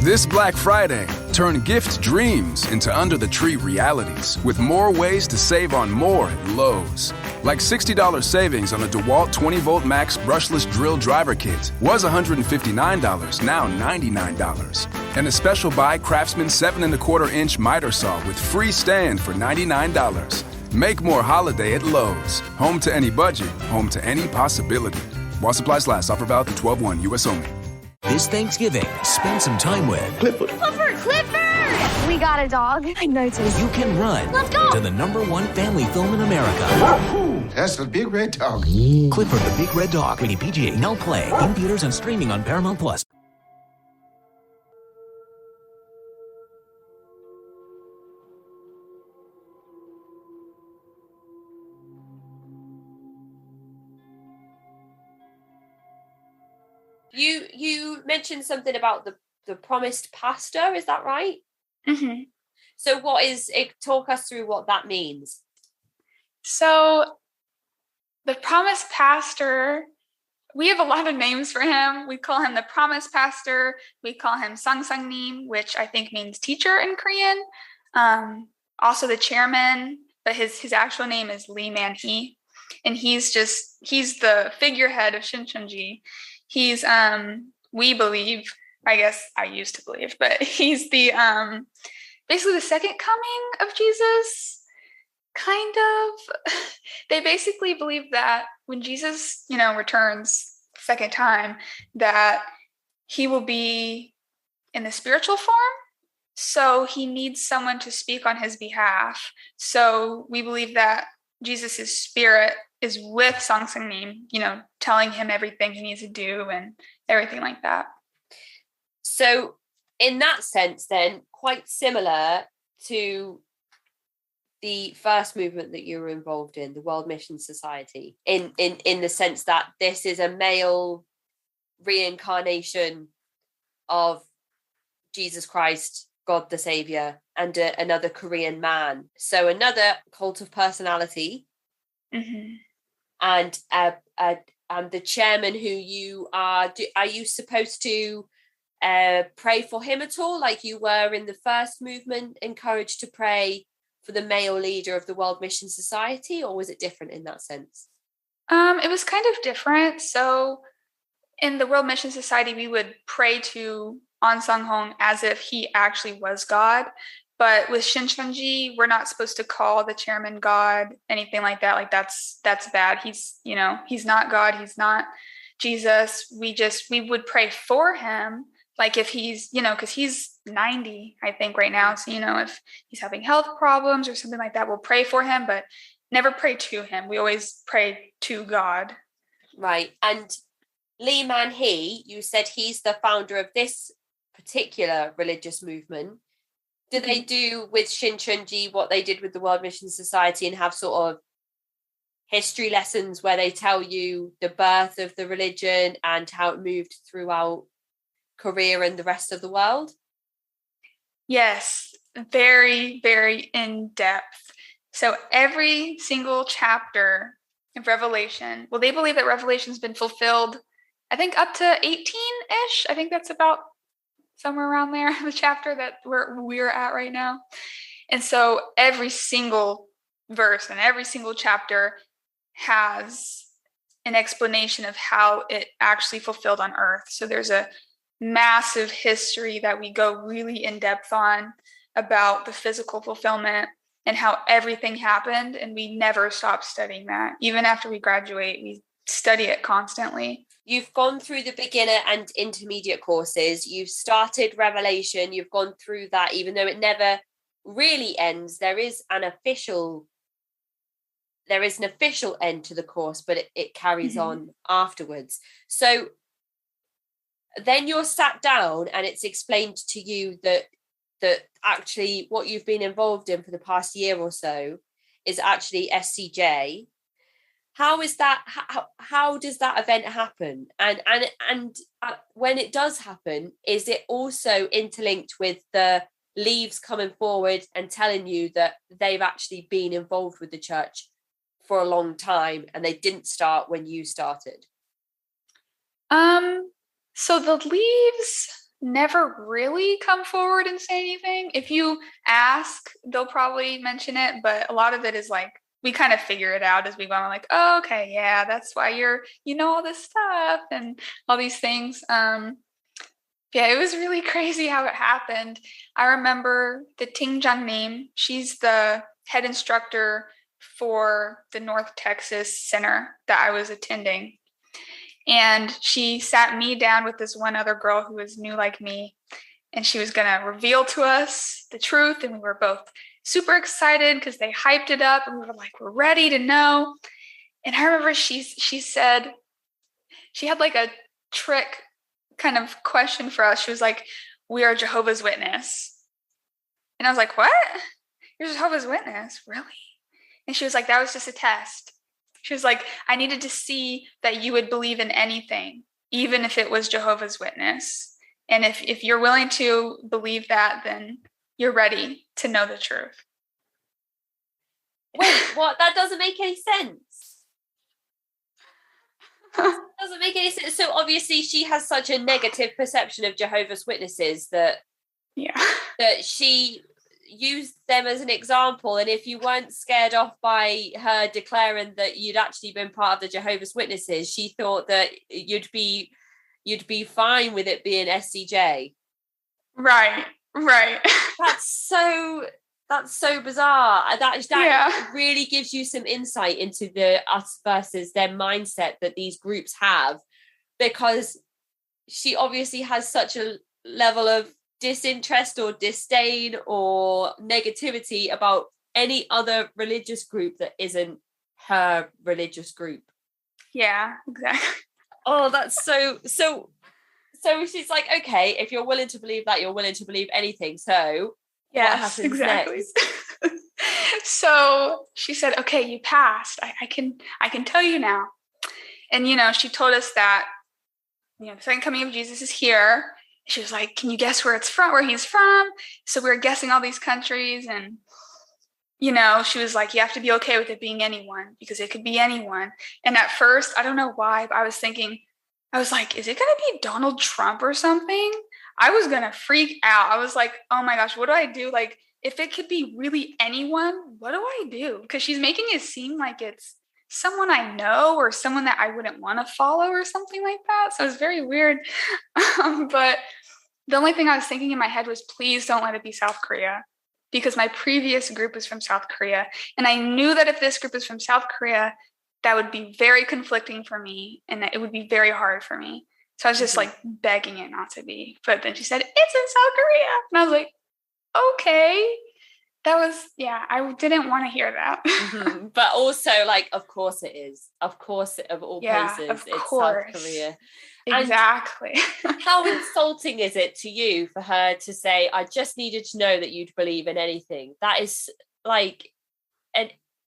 This Black Friday, turn gift dreams into under-the-tree realities with more ways to save on more at Lowe's. Like $60 savings on a DeWalt 20-volt max brushless drill driver kit was $159, now $99. And a special buy Craftsman 7¼ inch miter saw with free stand for $99. Make more holiday at Lowe's. Home to any budget, home to any possibility. While supplies last, offer valid through 12/1, U.S. only. This Thanksgiving, spend some time with Clifford. Clifford! We got a dog. I noticed. You Can Run. Let's go! To the #1 family film in America. That's the big red dog. Clifford the Big Red Dog. Rated PG. Now play. In theaters and streaming on Paramount+. You mentioned something about the promised pastor, is that right? Mm-hmm. So talk us through what that means. So the promised pastor, we have a lot of names for him. We call him the promised pastor. We call him Sangsangnim, which I think means teacher in Korean. Also the chairman, but his actual name is Lee Man-hee. And he's the figurehead of Shincheonji. He's, we believe, I guess I used to believe, but he's the, basically the second coming of Jesus, kind of. They basically believe that when Jesus, returns second time, that he will be in the spiritual form. So he needs someone to speak on his behalf. So we believe that Jesus' spirit is with Sangsangnim, telling him everything he needs to do and everything like that. So in that sense, then, quite similar to the first movement that you were involved in, the World Mission Society, in the sense that this is a male reincarnation of Jesus Christ, God the Savior, and another Korean man. So another cult of personality. Mm-hmm. And the chairman who you are you supposed to pray for him at all, like you were in the first movement, encouraged to pray for the male leader of the World Mission Society, or was it different in that sense? It was kind of different. So in the World Mission Society, we would pray to An Sang-hong as if he actually was God. But with Shincheonji, we're not supposed to call the chairman God, anything like that. Like that's bad. He's not God. He's not Jesus. We would pray for him. Like if he's, because he's 90, I think right now. So, if he's having health problems or something like that, we'll pray for him, but never pray to him. We always pray to God. Right. And Lee Man-hee, you said he's the founder of this particular religious movement. Do they do with Shincheonji what they did with the World Mission Society and have sort of history lessons where they tell you the birth of the religion and how it moved throughout Korea and the rest of the world? Yes, very, very in depth. So every single chapter of Revelation, well, they believe that Revelation's been fulfilled, I think up to 18-ish. I think that's about somewhere around there, the chapter that we're at right now. And so every single verse and every single chapter has an explanation of how it actually fulfilled on earth. So there's a massive history that we go really in depth on about the physical fulfillment and how everything happened. And we never stop studying that. Even after we graduate, we study it constantly. you've gone through the beginner and intermediate courses. You've started Revelation. You've gone through that, even though it never really ends. There is an official end to the course, but it carries on afterwards. So then you're sat down and it's explained to you that actually what you've been involved in for the past year or so is actually SCJ. How is that? How does that event happen? And when it does happen, is it also interlinked with the leaves coming forward and telling you that they've actually been involved with the church for a long time and they didn't start when you started? So the leaves never really come forward and say anything. If you ask, they'll probably mention it, but a lot of it is like, we kind of figure it out as we go. I'm like, oh, okay, yeah, that's why you know all this stuff and all these things. Yeah, it was really crazy how it happened. I remember the Tingjang name. She's the head instructor for the North Texas Center that I was attending. And she sat me down with this one other girl who was new like me. And she was going to reveal to us the truth. And we were both super excited because they hyped it up. And we were like, we're ready to know. And I remember she said, she had like a trick kind of question for us. She was like, we are Jehovah's Witness. And I was like, what? You're Jehovah's Witness? Really? And she was like, that was just a test. She was like, I needed to see that you would believe in anything, even if it was Jehovah's Witness. And if you're willing to believe that, then you're ready to know the truth. Wait, what? That doesn't make any sense. Doesn't make any sense. So obviously she has such a negative perception of Jehovah's Witnesses that she used them as an example, and if you weren't scared off by her declaring that you'd actually been part of the Jehovah's Witnesses, she thought that you'd be fine with it being SCJ. Right. That's so bizarre. That really gives you some insight into the us versus their mindset that these groups have, because she obviously has such a level of disinterest or disdain or negativity about any other religious group that isn't her religious group. Yeah, exactly. Oh, that's so she's like, okay, if you're willing to believe that, you're willing to believe anything. So yes, what happens exactly. next? So she said, okay, you passed. I can tell you now. And she told us that the second coming of Jesus is here. She was like, can you guess where he's from? So we were guessing all these countries, and she was like, you have to be okay with it being anyone, because it could be anyone. And at first, I don't know why, but I was like, is it going to be Donald Trump or something? I was going to freak out. I was like, oh my gosh, what do I do? Like, if it could be really anyone, what do I do? Because she's making it seem like it's someone I know or someone that I wouldn't want to follow or something like that. So it's very weird. But the only thing I was thinking in my head was, please don't let it be South Korea, because my previous group is from South Korea. And I knew that if this group is from South Korea, that would be very conflicting for me and that it would be very hard for me. So I was just like begging it not to be. But then she said, it's in South Korea. And I was like, okay. That was, I didn't want to hear that. But also, like, of course it is. Of course, of all places, it's South Korea. Exactly. How insulting is it to you for her to say, I just needed to know that you'd believe in anything? That is like,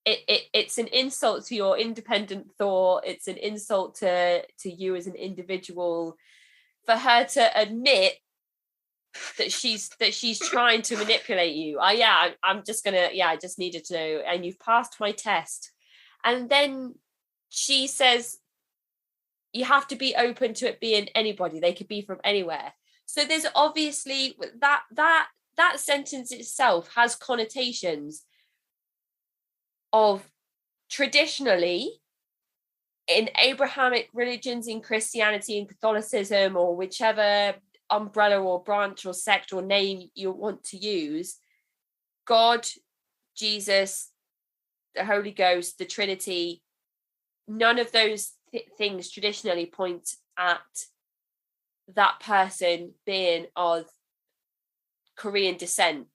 it's an insult to your independent thought. It's an insult to you as an individual, for her to admit that she's trying to manipulate you. I'm just gonna, I just needed to know, and you've passed my test. And then she says, you have to be open to it being anybody. They could be from anywhere. So there's obviously that sentence itself has connotations of, traditionally, in Abrahamic religions, in Christianity and Catholicism, or whichever umbrella or branch or sect or name you want to use, God, Jesus, the Holy Ghost, the Trinity, none of those things traditionally point at that person being of Korean descent.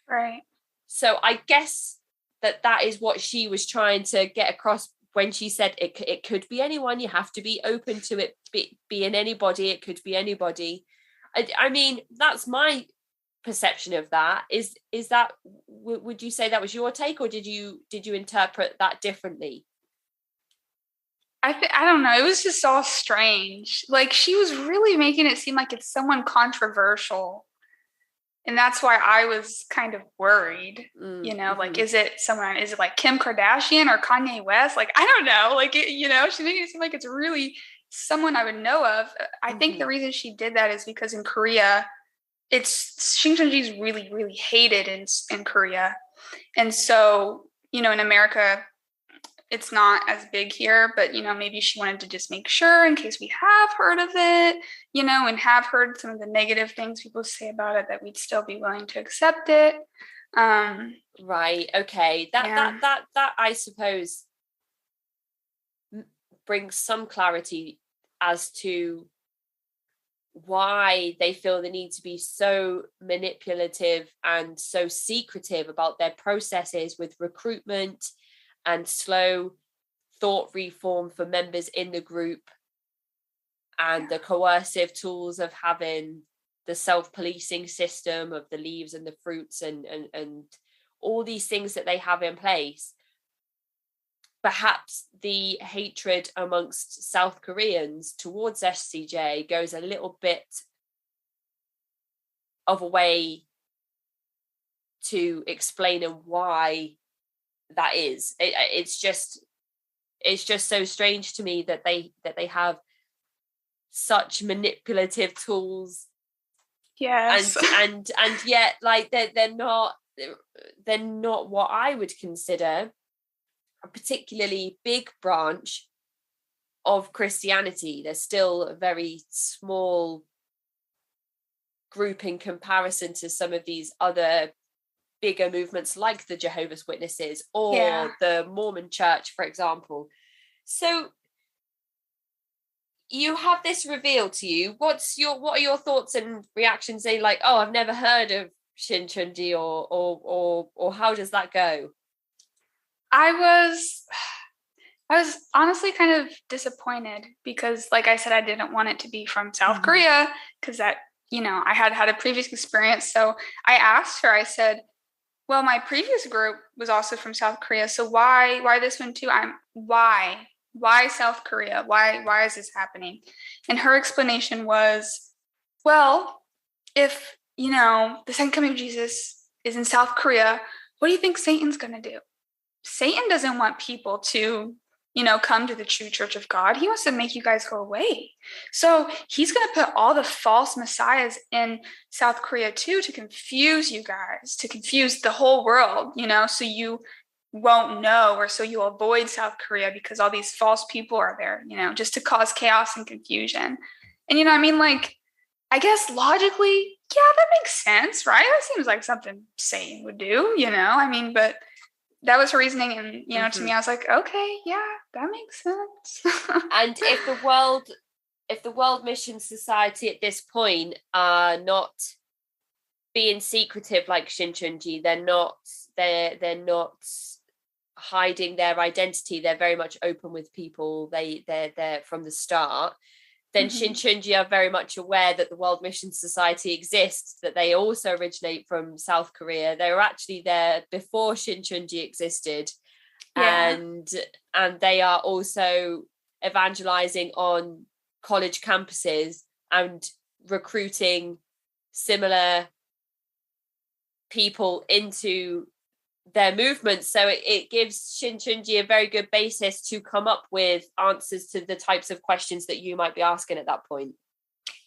Right. So I guess that is what she was trying to get across when she said it could be anyone. You have to be open to it being anybody. It could be anybody. I mean, that's my perception of that. Is that, would you say that was your take, or did you interpret that differently? I don't know. It was just all strange. Like, she was really making it seem like it's someone controversial. And that's why I was kind of worried, like, is it like Kim Kardashian or Kanye West? Like, I don't know. Like, she's making it seem like it's really someone I would know of. I think the reason she did that is because in Korea, Shincheonji is really, really hated in Korea. And so, in America, it's not as big here, but, maybe she wanted to just make sure in case we have heard of it, and have heard some of the negative things people say about it, that we'd still be willing to accept it. Right. Okay. That I suppose brings some clarity as to why they feel the need to be so manipulative and so secretive about their processes with recruitment and slow thought reform for members in the group, and the coercive tools of having the self-policing system of the leaves and the fruits and all these things that they have in place. Perhaps the hatred amongst South Koreans towards SCJ goes a little bit of a way to explaining why that is. It's just so strange to me that they have such manipulative tools. Yes. And yet, like, they're not what I would consider a particularly big branch of Christianity. They're still a very small group in comparison to some of these other bigger movements like the Jehovah's Witnesses or the Mormon Church, for example. So you have this revealed to you. What are your thoughts and reactions? Say, like, oh, I've never heard of Shincheonji, or how does that go? I was honestly kind of disappointed because, like I said, I didn't want it to be from South Korea, because that, I had a previous experience. So I asked her, I said, well, my previous group was also from South Korea. So why this one too? Why South Korea? Why is this happening? And her explanation was, well, if, the second coming of Jesus is in South Korea, what do you think Satan's going to do? Satan doesn't want people to, come to the true church of God. He wants to make you guys go away. So he's going to put all the false messiahs in South Korea too, to confuse you guys, to confuse the whole world, so you won't know, or so you'll avoid South Korea because all these false people are there, just to cause chaos and confusion. And like, I guess logically, yeah, that makes sense, right? That seems like something Satan would do, but that was her reasoning. And, to me, I was like, okay, yeah, that makes sense. And if the World Mission Society at this point are not being secretive like Shincheonji, they're not hiding their identity, they're very much open with people, they're from the start, then Shincheonji are very much aware that the World Mission Society exists, that they also originate from South Korea. They were actually there before Shincheonji existed. And they are also evangelizing on college campuses and recruiting similar people into their movement. So it gives Shincheonji a very good basis to come up with answers to the types of questions that you might be asking at that point.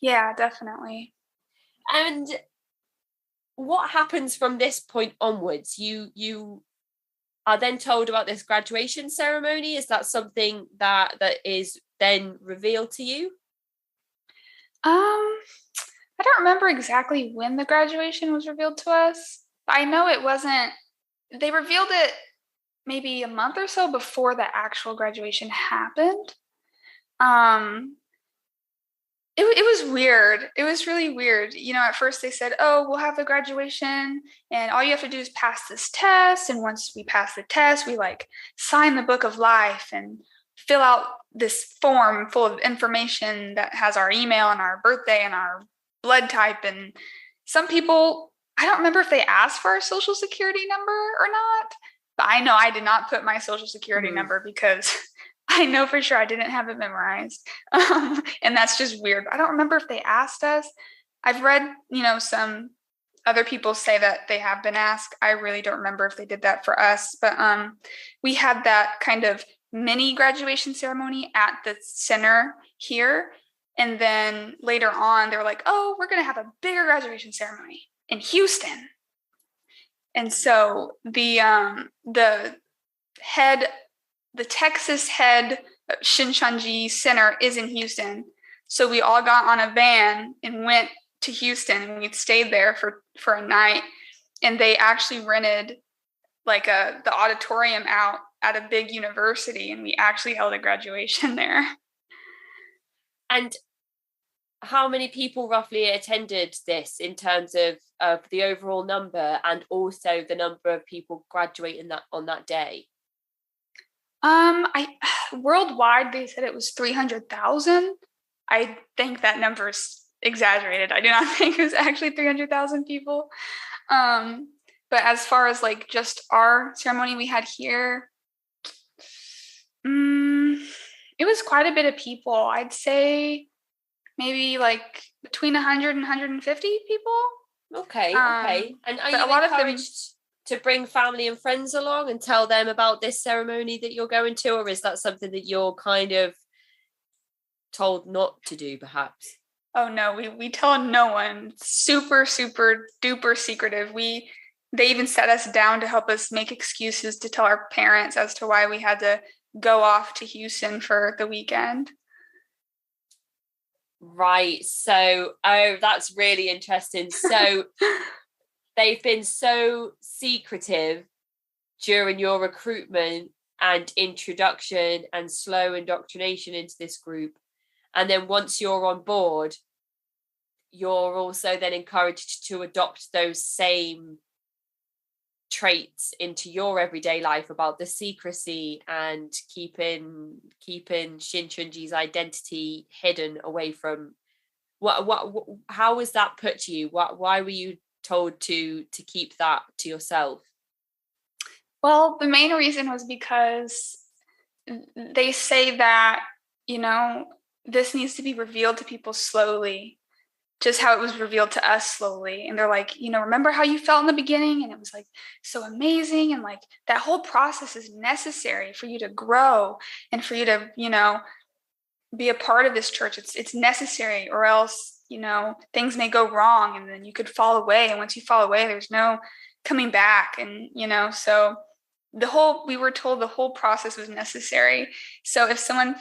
Yeah, definitely. And what happens from this point onwards? You are then told about this graduation ceremony. Is that something that is then revealed to you? I don't remember exactly when the graduation was revealed to us. But I know it wasn't. They revealed it maybe a month or so before the actual graduation happened. It was weird. It was really weird. At first they said, oh, we'll have the graduation and all you have to do is pass this test. And once we pass the test, we like sign the book of life and fill out this form full of information that has our email and our birthday and our blood type. And some people, I don't remember if they asked for our social security number or not, but I know I did not put my social security number because I know for sure I didn't have it memorized. And that's just weird. I don't remember if they asked us. I've read, some other people say that they have been asked. I really don't remember if they did that for us. But we had that kind of mini graduation ceremony at the center here. And then later on, they were like, oh, we're going to have a bigger graduation ceremony in Houston. And so the Texas head Shincheonji Center is in Houston. So we all got on a van and went to Houston, and we stayed there for a night. And they actually rented like the auditorium out at a big university, and we actually held a graduation there. And how many people roughly attended this in terms of the overall number and also the number of people graduating on that day? Worldwide, they said it was 300,000. I think that number is exaggerated. I do not think it was actually 300,000 people. But as far as like just our ceremony we had here, it was quite a bit of people. I'd say maybe like between 100 and 150 people. Okay. And are you encouraged to bring family and friends along and tell them about this ceremony that you're going to, or is that something that you're kind of told not to do, perhaps? Oh no, we tell no one. It's super, super duper secretive. They even set us down to help us make excuses to tell our parents as to why we had to go off to Houston for the weekend. Right. So, that's really interesting. So they've been so secretive during your recruitment and introduction and slow indoctrination into this group. And then once you're on board, you're also then encouraged to adopt those same traits into your everyday life about the secrecy and keeping Shincheonji's identity hidden away from how was that put to you? Why were you told to keep that to yourself? Well, the main reason was because they say that, this needs to be revealed to people slowly, just how it was revealed to us slowly. And they're like, remember how you felt in the beginning? And it was like so amazing. And like that whole process is necessary for you to grow and for you to, be a part of this church. It's necessary, or else, things may go wrong and then you could fall away. And once you fall away, there's no coming back. And, so we were told the whole process was necessary. So if someone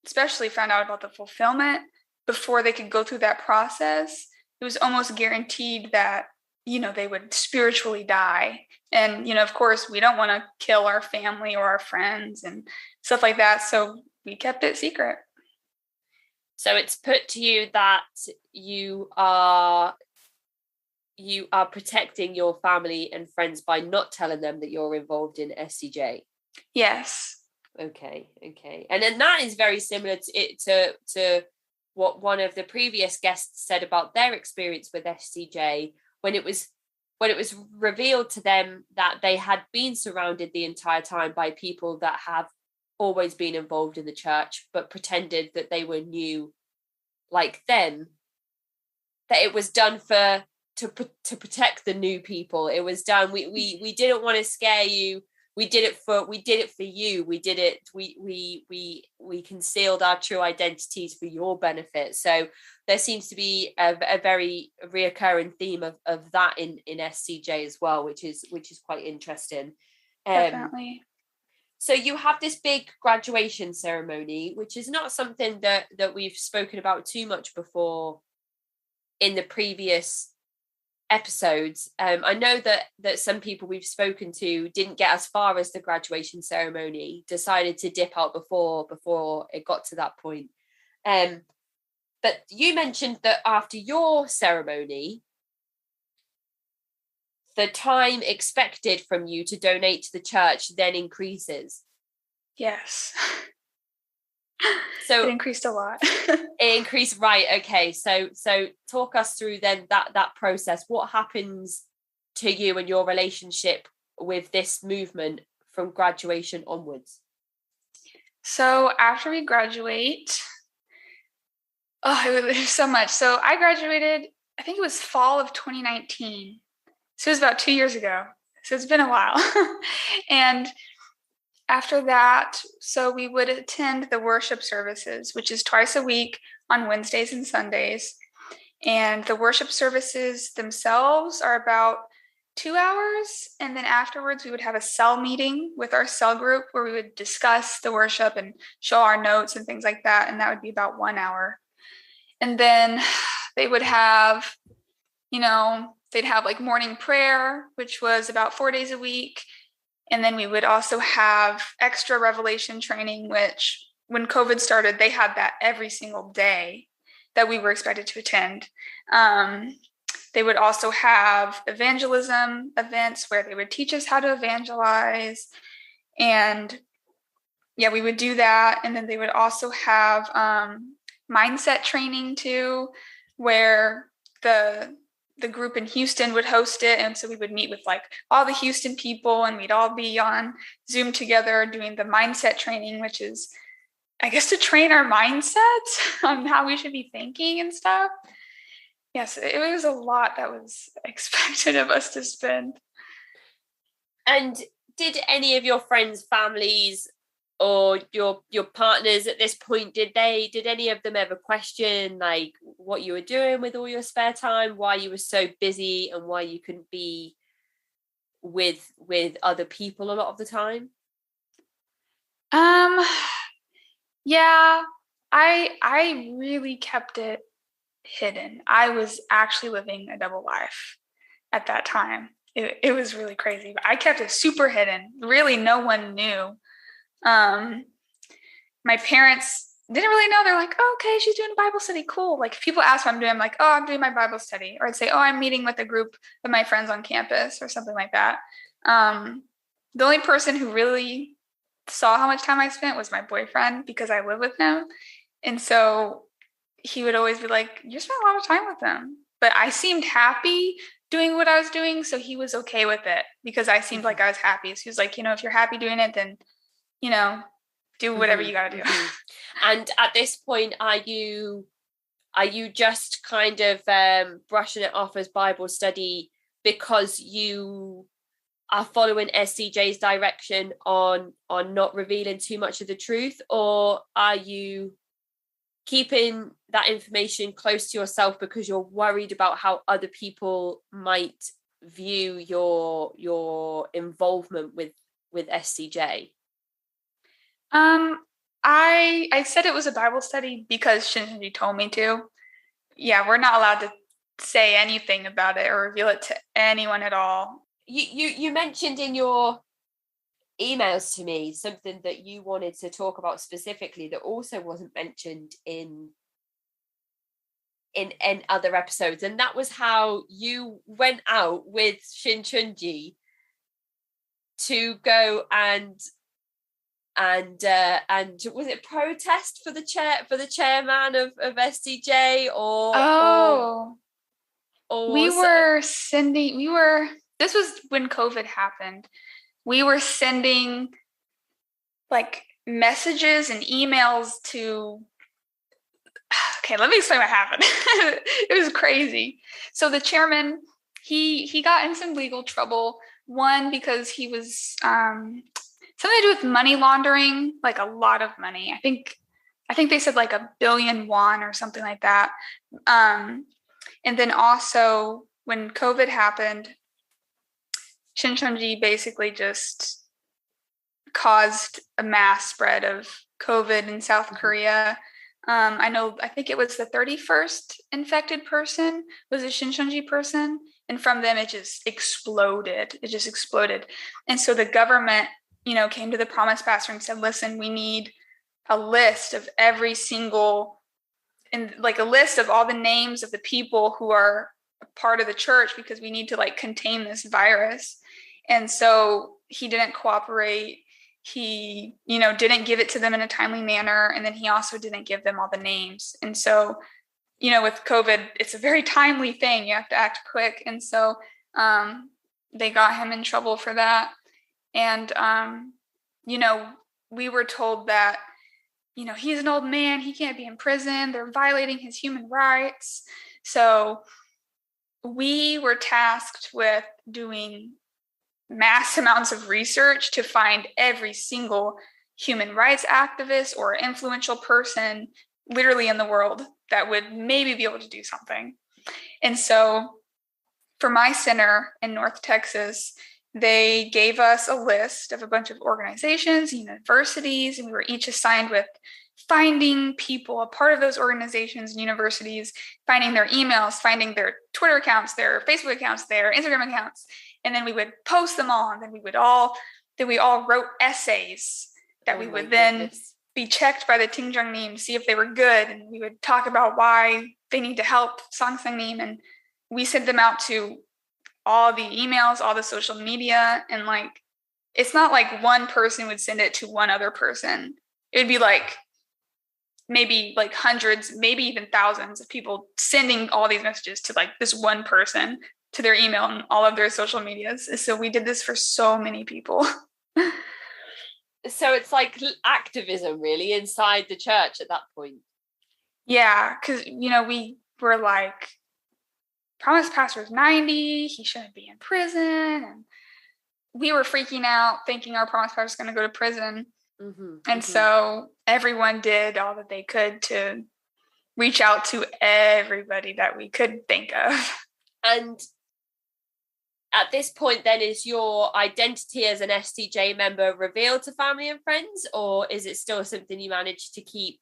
especially found out about the fulfillment before they could go through that process, it was almost guaranteed that, they would spiritually die. And, of course, we don't want to kill our family or our friends and stuff like that. So we kept it secret. So it's put to you that you are protecting your family and friends by not telling them that you're involved in SCJ. Yes. Okay. And then that is very similar to what one of the previous guests said about their experience with SCJ when it was revealed to them that they had been surrounded the entire time by people that have always been involved in the church but pretended that they were new like them, that it was done to protect the new people. It was done, we didn't want to scare you, we did it for you, we concealed our true identities for your benefit. So there seems to be a very reoccurring theme of that in SCJ as well, which is quite interesting. Definitely. So you have this big graduation ceremony, which is not something that we've spoken about too much before in the previous episodes. I know that some people we've spoken to didn't get as far as the graduation ceremony, decided to dip out before it got to that point. But you mentioned that after your ceremony, the time expected from you to donate to the church then increases. Yes. So it increased a lot. It increased, right? Okay, so talk us through then that process. What happens to you and your relationship with this movement from graduation onwards? So after we graduate, it was so much. So I graduated, I think it was fall of 2019. So it was about 2 years ago. So it's been a while. And after that, so we would attend the worship services, which is twice a week on Wednesdays and Sundays. And the worship services themselves are about 2 hours. And then afterwards, we would have a cell meeting with our cell group where we would discuss the worship and show our notes and things like that. And that would be about 1 hour. And then they would have, they'd have like morning prayer, which was about 4 days a week. And then we would also have extra revelation training, which when COVID started, they had that every single day that we were expected to attend. They would also have evangelism events where they would teach us how to evangelize. And yeah, we would do that. And then they would also have mindset training too, where the group in Houston would host it. And so we would meet with like all the Houston people and we'd all be on Zoom together doing the mindset training, which is, I guess, to train our mindsets on how we should be thinking and stuff. Yes, it was a lot that was expected of us to spend. And did any of your friends, families, or your partners at this point, did any of them ever question like what you were doing with all your spare time, why you were so busy and why you couldn't be with other people a lot of the time? Yeah, I really kept it hidden. I was actually living a double life at that time. It was really crazy, but I kept it super hidden. Really, no one knew. My parents didn't really know. They're like, oh, okay, she's doing a Bible study. Cool. Like if people ask what I'm doing, I'm like, oh, I'm doing my Bible study. Or I'd say, oh, I'm meeting with a group of my friends on campus or something like that. The only person who really saw how much time I spent was my boyfriend because I live with him. And so he would always be like, you spent a lot of time with them. But I seemed happy doing what I was doing. So he was okay with it because I seemed like I was happy. So he was like, if you're happy doing it, then do whatever you got to do. And at this point, are you just kind of brushing it off as Bible study because you are following SCJ's direction on not revealing too much of the truth, or are you keeping that information close to yourself because you're worried about how other people might view your involvement with SCJ? I said it was a Bible study because Shincheonji told me to. Yeah, we're not allowed to say anything about it or reveal it to anyone at all. You mentioned in your emails to me something that you wanted to talk about specifically that also wasn't mentioned in other episodes, and that was how you went out with Shincheonji to go and was it protest for the chairman of SCJ this was when COVID happened. We were sending like messages and emails to, okay, let me explain what happened. It was crazy. So the chairman, he got in some legal trouble. One, because he was something to do with money laundering, like a lot of money. I think they said like 1 billion won or something like that. And then also when COVID happened, Shincheonji basically just caused a mass spread of COVID in South Korea. I think it was the 31st infected person was a Shincheonji person. And from them, it just exploded. And so the government, came to the Promise Pastor and said, listen, we need a list of every single in like a list of all the names of the people who are part of the church because we need to like contain this virus. And so he didn't cooperate. He, didn't give it to them in a timely manner. And then he also didn't give them all the names. And so, with COVID, it's a very timely thing. You have to act quick. And so they got him in trouble for that. And, we were told that, he's an old man. He can't be in prison. They're violating his human rights. So we were tasked with doing mass amounts of research to find every single human rights activist or influential person literally in the world that would maybe be able to do something. And so for my center in North Texas, they gave us a list of a bunch of organizations, universities, and we were each assigned with finding people, a part of those organizations and universities, finding their emails, finding their Twitter accounts, their Facebook accounts, their Instagram accounts. And then we would post them all. And then we all wrote essays that we would then be checked by the Tingjungnim to see if they were good. And we would talk about why they need to help Songsangnim. And we sent them out to all the emails, all the social media. And like, it's not like one person would send it to one other person. It would be like maybe like hundreds, maybe even thousands of people sending all these messages to like this one person, to their email and all of their social medias. So we did this for so many people. So it's like activism really inside the church at that point. Yeah, because, we were like, Promise Pastor's 90, he shouldn't be in prison. And we were freaking out thinking our Promise Pastor's going to go to prison. And so everyone did all that they could to reach out to everybody that we could think of. And at this point, then, is your identity as an SCJ member revealed to family and friends, or is it still something you manage to keep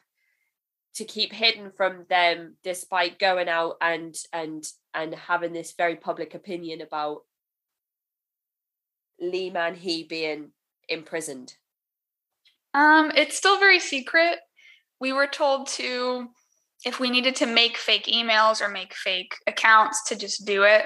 hidden from them, despite going out and having this very public opinion about Lee Man-hee being imprisoned? It's still very secret. We were told to, if we needed to make fake emails or make fake accounts, to just do it.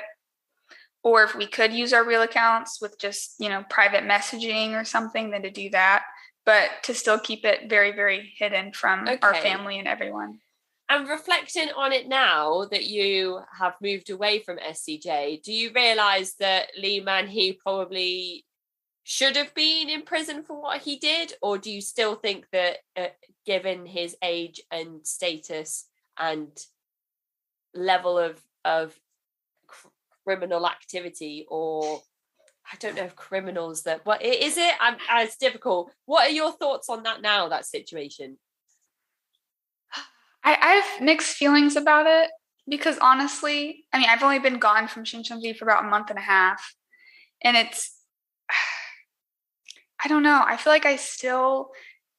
Or if we could use our real accounts with just, private messaging or something, then to do that. But to still keep it very, very hidden from our family and everyone. And reflecting on it now that you have moved away from SCJ, do you realise that Lee Man-hee probably should have been in prison for what he did? Or do you still think that given his age and status and level of criminal activity, or I don't know if criminals that, what is it? It's difficult. What are your thoughts on that now, that situation? I have mixed feelings about it because honestly, I've only been gone from Shincheonji for about a month and a half. And I don't know. I feel like I still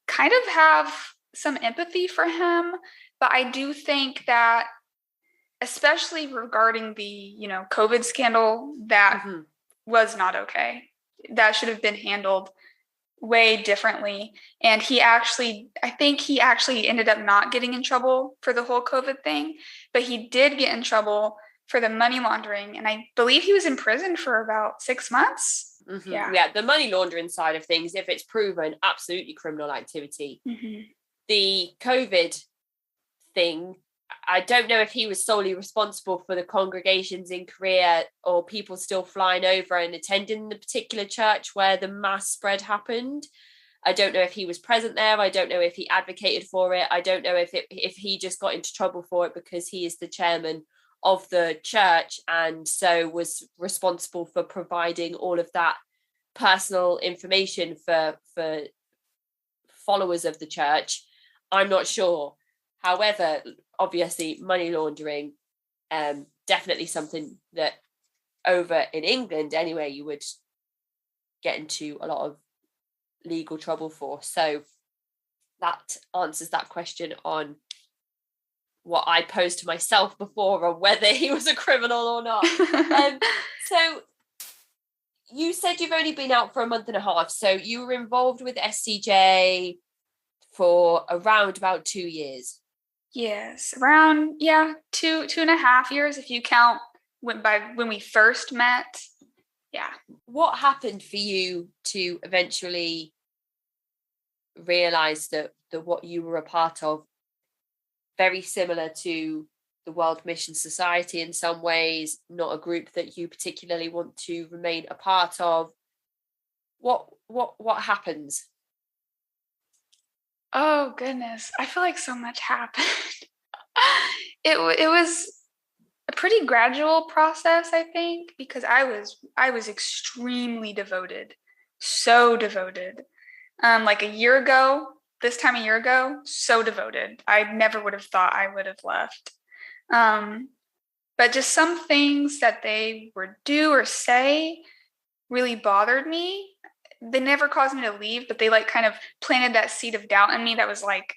kind of have some empathy for him, but I do think that especially regarding the, COVID scandal, that was not okay. That should have been handled way differently. And I think he actually ended up not getting in trouble for the whole COVID thing, but he did get in trouble for the money laundering. And I believe he was in prison for about 6 months. Yeah, the money laundering side of things, if it's proven, absolutely criminal activity. The COVID thing, I don't know if he was solely responsible for the congregations in Korea or people still flying over and attending the particular church where the mass spread happened. I don't know if he was present there. I don't know if he advocated for it. I don't know if he just got into trouble for it because he is the chairman of the church and so was responsible for providing all of that personal information for followers of the church. I'm not sure. However, obviously money laundering, definitely something that over in England anyway, you would get into a lot of legal trouble for. So that answers that question on what I posed to myself before on whether he was a criminal or not. So you said you've only been out for a month and a half. So you were involved with SCJ for around about 2 years. Yes, around, 2.5 years if you count when we first met. Yeah. What happened for you to eventually realize that what you were a part of, very similar to the World Mission Society in some ways, not a group that you particularly want to remain a part of? What happens? Oh goodness, I feel like so much happened. It was a pretty gradual process, I think, because I was extremely devoted, so devoted. Like this time a year ago, so devoted. I never would have thought I would have left. But just some things that they would do or say really bothered me. They never caused me to leave, but they like kind of planted that seed of doubt in me that was like,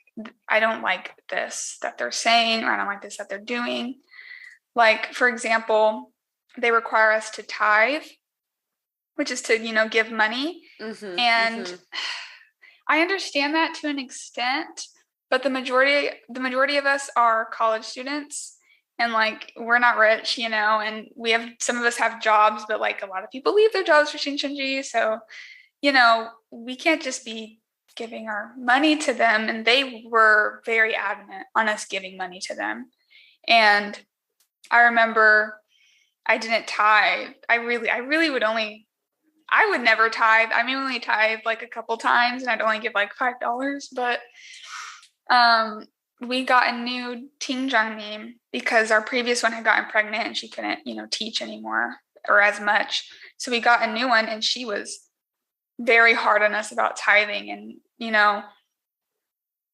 I don't like this that they're saying, or I don't like this that they're doing. Like, for example, they require us to tithe, which is to, give money. Mm-hmm, and mm-hmm. I understand that to an extent, but the majority of us are college students, and like we're not rich, and some of us have jobs, but like a lot of people leave their jobs for Shincheonji, so we can't just be giving our money to them. And they were very adamant on us giving money to them. And I remember I didn't tithe. I would never tithe. I mean, only tithe like a couple times, and I'd only give like $5. But we got a new tingjannim because our previous one had gotten pregnant and she couldn't, teach anymore or as much. So we got a new one, and she was very hard on us about tithing. And,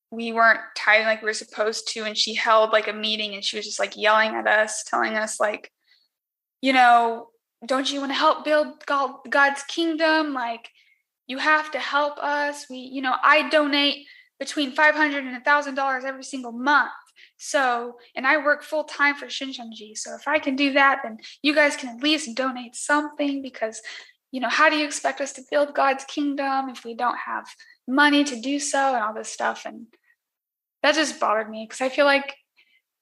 we weren't tithing like we were supposed to. And she held like a meeting, and she was just like yelling at us, telling us like, don't you want to help build God's kingdom? Like, you have to help us. I donate between $500 and $1,000 every single month. So, and I work full time for Shincheonji. So if I can do that, then you guys can at least donate something, because how do you expect us to build God's kingdom if we don't have money to do so, and all this stuff? And that just bothered me, because I feel like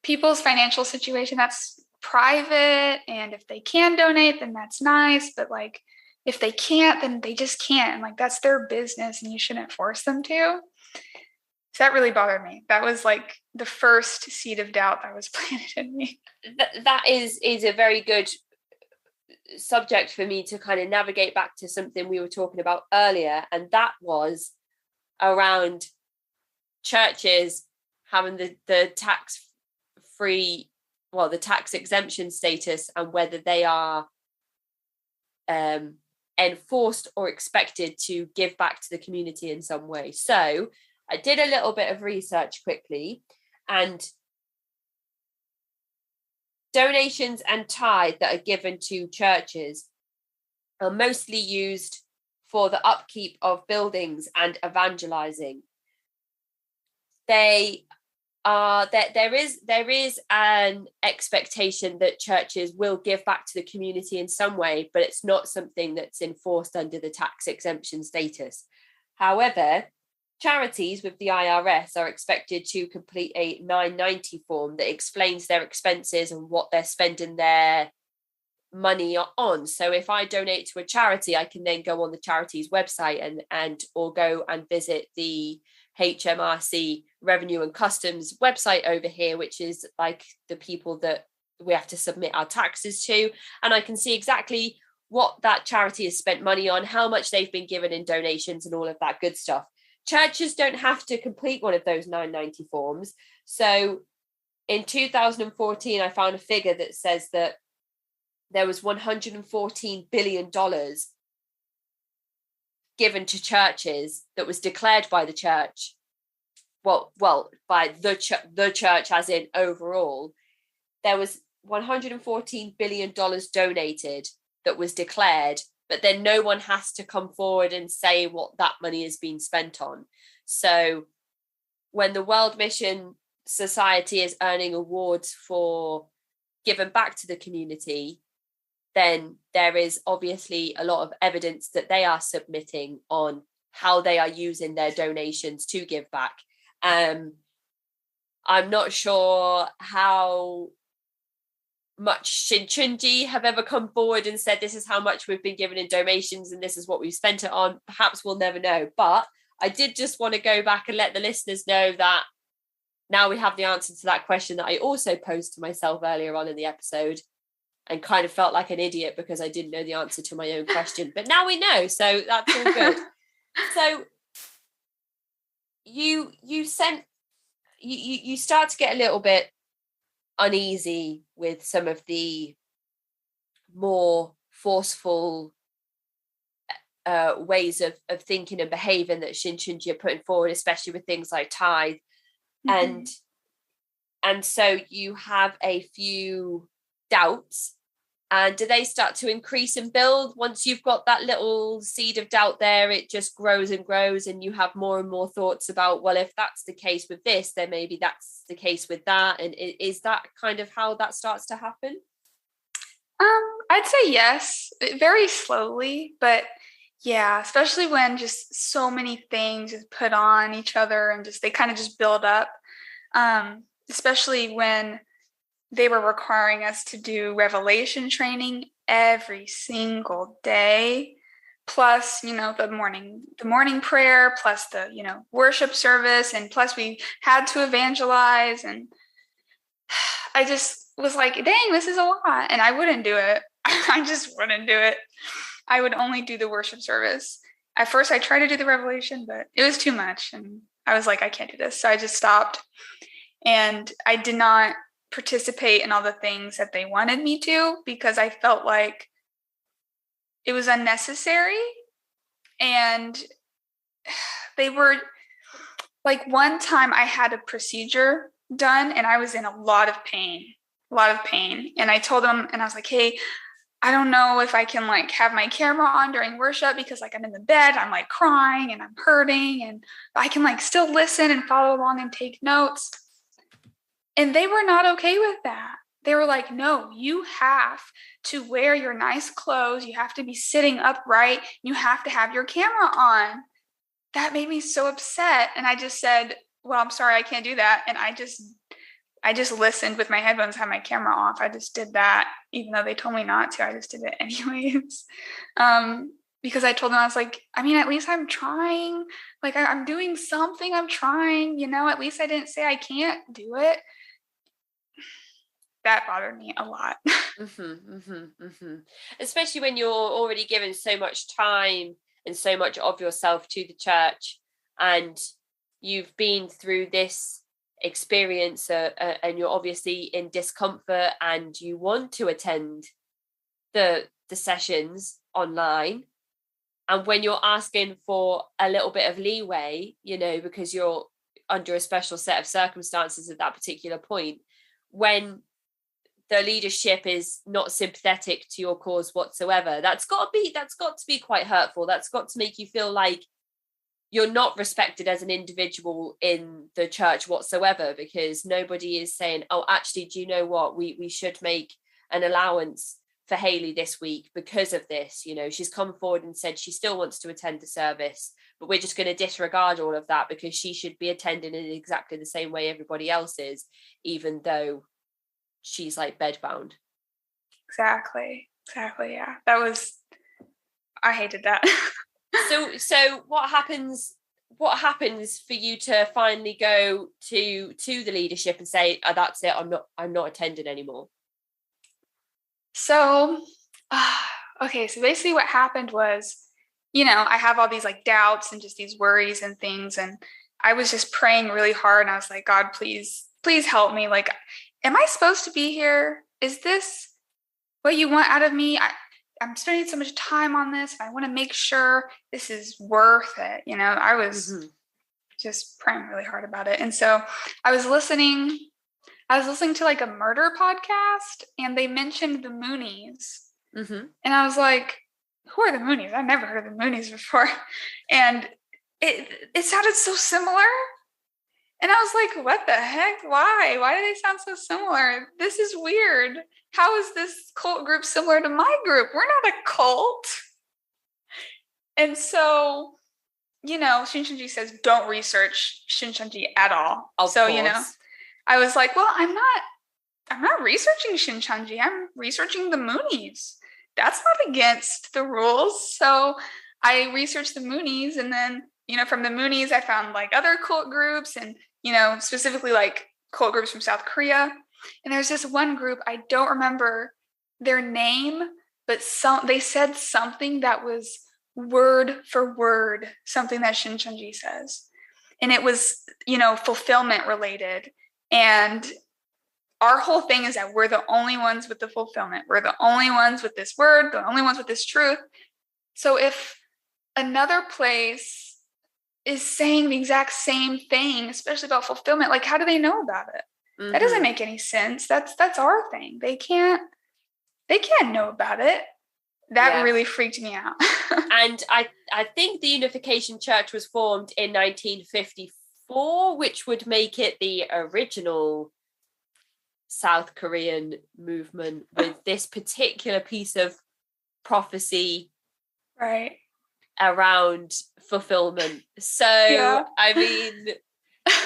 people's financial situation, that's private. And if they can donate, then that's nice. But like, if they can't, then they just can't. And like, that's their business, and you shouldn't force them to. So that really bothered me. That was like the first seed of doubt that was planted in me. That is a very good subject for me to kind of navigate back to something we were talking about earlier, and that was around churches having the tax-free, the tax exemption status, and whether they are enforced or expected to give back to the community in some way. So I did a little bit of research quickly, and donations and tithe that are given to churches are mostly used for the upkeep of buildings and evangelizing. There is an expectation that churches will give back to the community in some way, but it's not something that's enforced under the tax exemption status. However, charities with the IRS are expected to complete a 990 form that explains their expenses and what they're spending their money on. So if I donate to a charity, I can then go on the charity's website or go and visit the HMRC Revenue and Customs website over here, which is like the people that we have to submit our taxes to. And I can see exactly what that charity has spent money on, how much they've been given in donations, and all of that good stuff. Churches don't have to complete one of those 990 forms. So in 2014, I found a figure that says that there was $114 billion given to churches that was declared by the church. Well, by the church as in overall. There was $114 billion donated that was declared, but then no one has to come forward and say what that money has been spent on. So when the World Mission Society is earning awards for giving back to the community, then there is obviously a lot of evidence that they are submitting on how they are using their donations to give back. I'm not sure how much Shincheonji have ever come forward and said, this is how much we've been given in donations and this is what we've spent it on. Perhaps we'll never know. But I did just want to go back and let the listeners know that now we have the answer to that question that I also posed to myself earlier on in the episode, and kind of felt like an idiot because I didn't know the answer to my own question. But now we know, so that's all good. So you start to get a little bit uneasy with some of the more forceful ways of thinking and behaving that Shincheonji are putting forward, especially with things like tithe. And so you have a few doubts, and do they start to increase and build? Once you've got that little seed of doubt there, it just grows and grows, and you have more and more thoughts about, well, if that's the case with this, then maybe that's the case with that. And is that kind of how that starts to happen? I'd say yes, very slowly, but yeah, especially when just so many things is put on each other and just they kind of just build up. Especially when they were requiring us to do revelation training every single day, plus, the morning prayer, plus the, worship service, and plus we had to evangelize. And I just was like, dang, this is a lot. And I wouldn't do it. I just wouldn't do it. I would only do the worship service. At first I tried to do the revelation, but it was too much. And I was like, I can't do this. So I just stopped. And I did not participate in all the things that they wanted me to, because I felt like it was unnecessary. And they were like, one time I had a procedure done and I was in a lot of pain. And I told them, and I was like, hey, I don't know if I can like have my camera on during worship, because like I'm in the bed, I'm like crying and I'm hurting, and I can like still listen and follow along and take notes. And they were not okay with that. They were like, no, you have to wear your nice clothes. You have to be sitting upright. You have to have your camera on. That made me so upset. And I just said, well, I'm sorry, I can't do that. And I just listened with my headphones, had my camera off. I just did that, even though they told me not to. I just did it anyways. Because I told them, I was like, I mean, at least I'm trying. Like I'm doing something. I'm trying, at least I didn't say I can't do it. That bothered me a lot. Especially when you're already given so much time and so much of yourself to the church, and you've been through this experience and you're obviously in discomfort and you want to attend the sessions online. And when you're asking for a little bit of leeway, because you're under a special set of circumstances at that particular point, when the leadership is not sympathetic to your cause whatsoever, that's got to be quite hurtful. That's got to make you feel like you're not respected as an individual in the church whatsoever, because nobody is saying, oh, actually, do you know what? We should make an allowance for Hayley this week because of this. She's come forward and said she still wants to attend the service, but we're just going to disregard all of that because she should be attending in exactly the same way everybody else is, even though she's like bedbound. Exactly. Yeah. I hated that. So what happens for you to finally go to the leadership and say, oh, that's it, I'm not attending anymore? So, okay. So basically what happened was, I have all these like doubts and just these worries and things. And I was just praying really hard. And I was like, God, please help me. Like, am I supposed to be here? Is this what you want out of me? I'm spending so much time on this. I want to make sure this is worth it. I was just praying really hard about it. And so I was listening to like a murder podcast, and they mentioned the Moonies. And I was like, who are the Moonies? I've never heard of the Moonies before. And it sounded so similar. And I was like, what the heck? Why? Why do they sound so similar? This is weird. How is this cult group similar to my group? We're not a cult. And so, Shincheonji says, don't research Shincheonji at all. Of course. I was like, well, I'm not researching Shincheonji. I'm researching the Moonies. That's not against the rules. So I researched the Moonies, and then, from the Moonies, I found like other cult groups, and, specifically like cult groups from South Korea. And there's this one group, I don't remember their name, but they said something that was word for word something that Shincheonji says. And it was, fulfillment related. And our whole thing is that we're the only ones with the fulfillment. We're the only ones with this word, the only ones with this truth. So if another place is saying the exact same thing, especially about fulfillment, like, how do they know about it? Mm-hmm. That doesn't make any sense. That's our thing. They can't know about it. That really freaked me out. And I think the Unification Church was formed in 1954, which would make it the original South Korean movement with this particular piece of prophecy right around fulfillment. So I mean,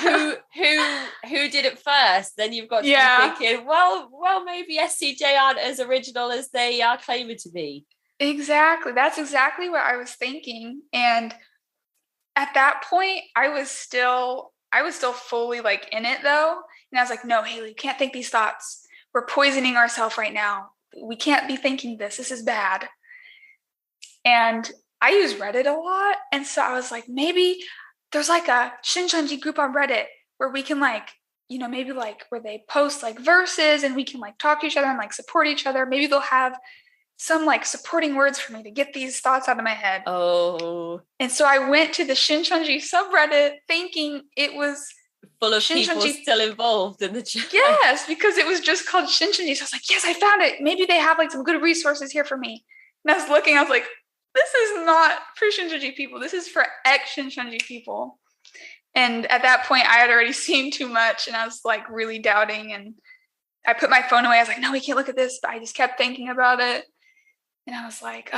who did it first? Then you've got to be thinking, well, maybe SCJ aren't as original as they are claiming to be. Exactly. That's exactly what I was thinking. And at that point, I was still fully like in it though. And I was like, no, Haley, you can't think these thoughts. We're poisoning ourselves right now. We can't be thinking this. This is bad. And I use Reddit a lot. And so I was like, maybe there's like a Shincheonji group on Reddit where we can like, maybe like where they post like verses and we can like talk to each other and like support each other. Maybe they'll have some like supporting words for me to get these thoughts out of my head. Oh. And so I went to the Shincheonji subreddit thinking it was full of people still involved in the chat. Yes, because it was just called Shincheonji. So I was like, yes, I found it. Maybe they have like some good resources here for me. And I was looking, I was like, this is not for Shincheonji people. This is for ex-Shincheonji people. And at that point, I had already seen too much and I was like really doubting. And I put my phone away. I was like, no, we can't look at this. But I just kept thinking about it. And I was like,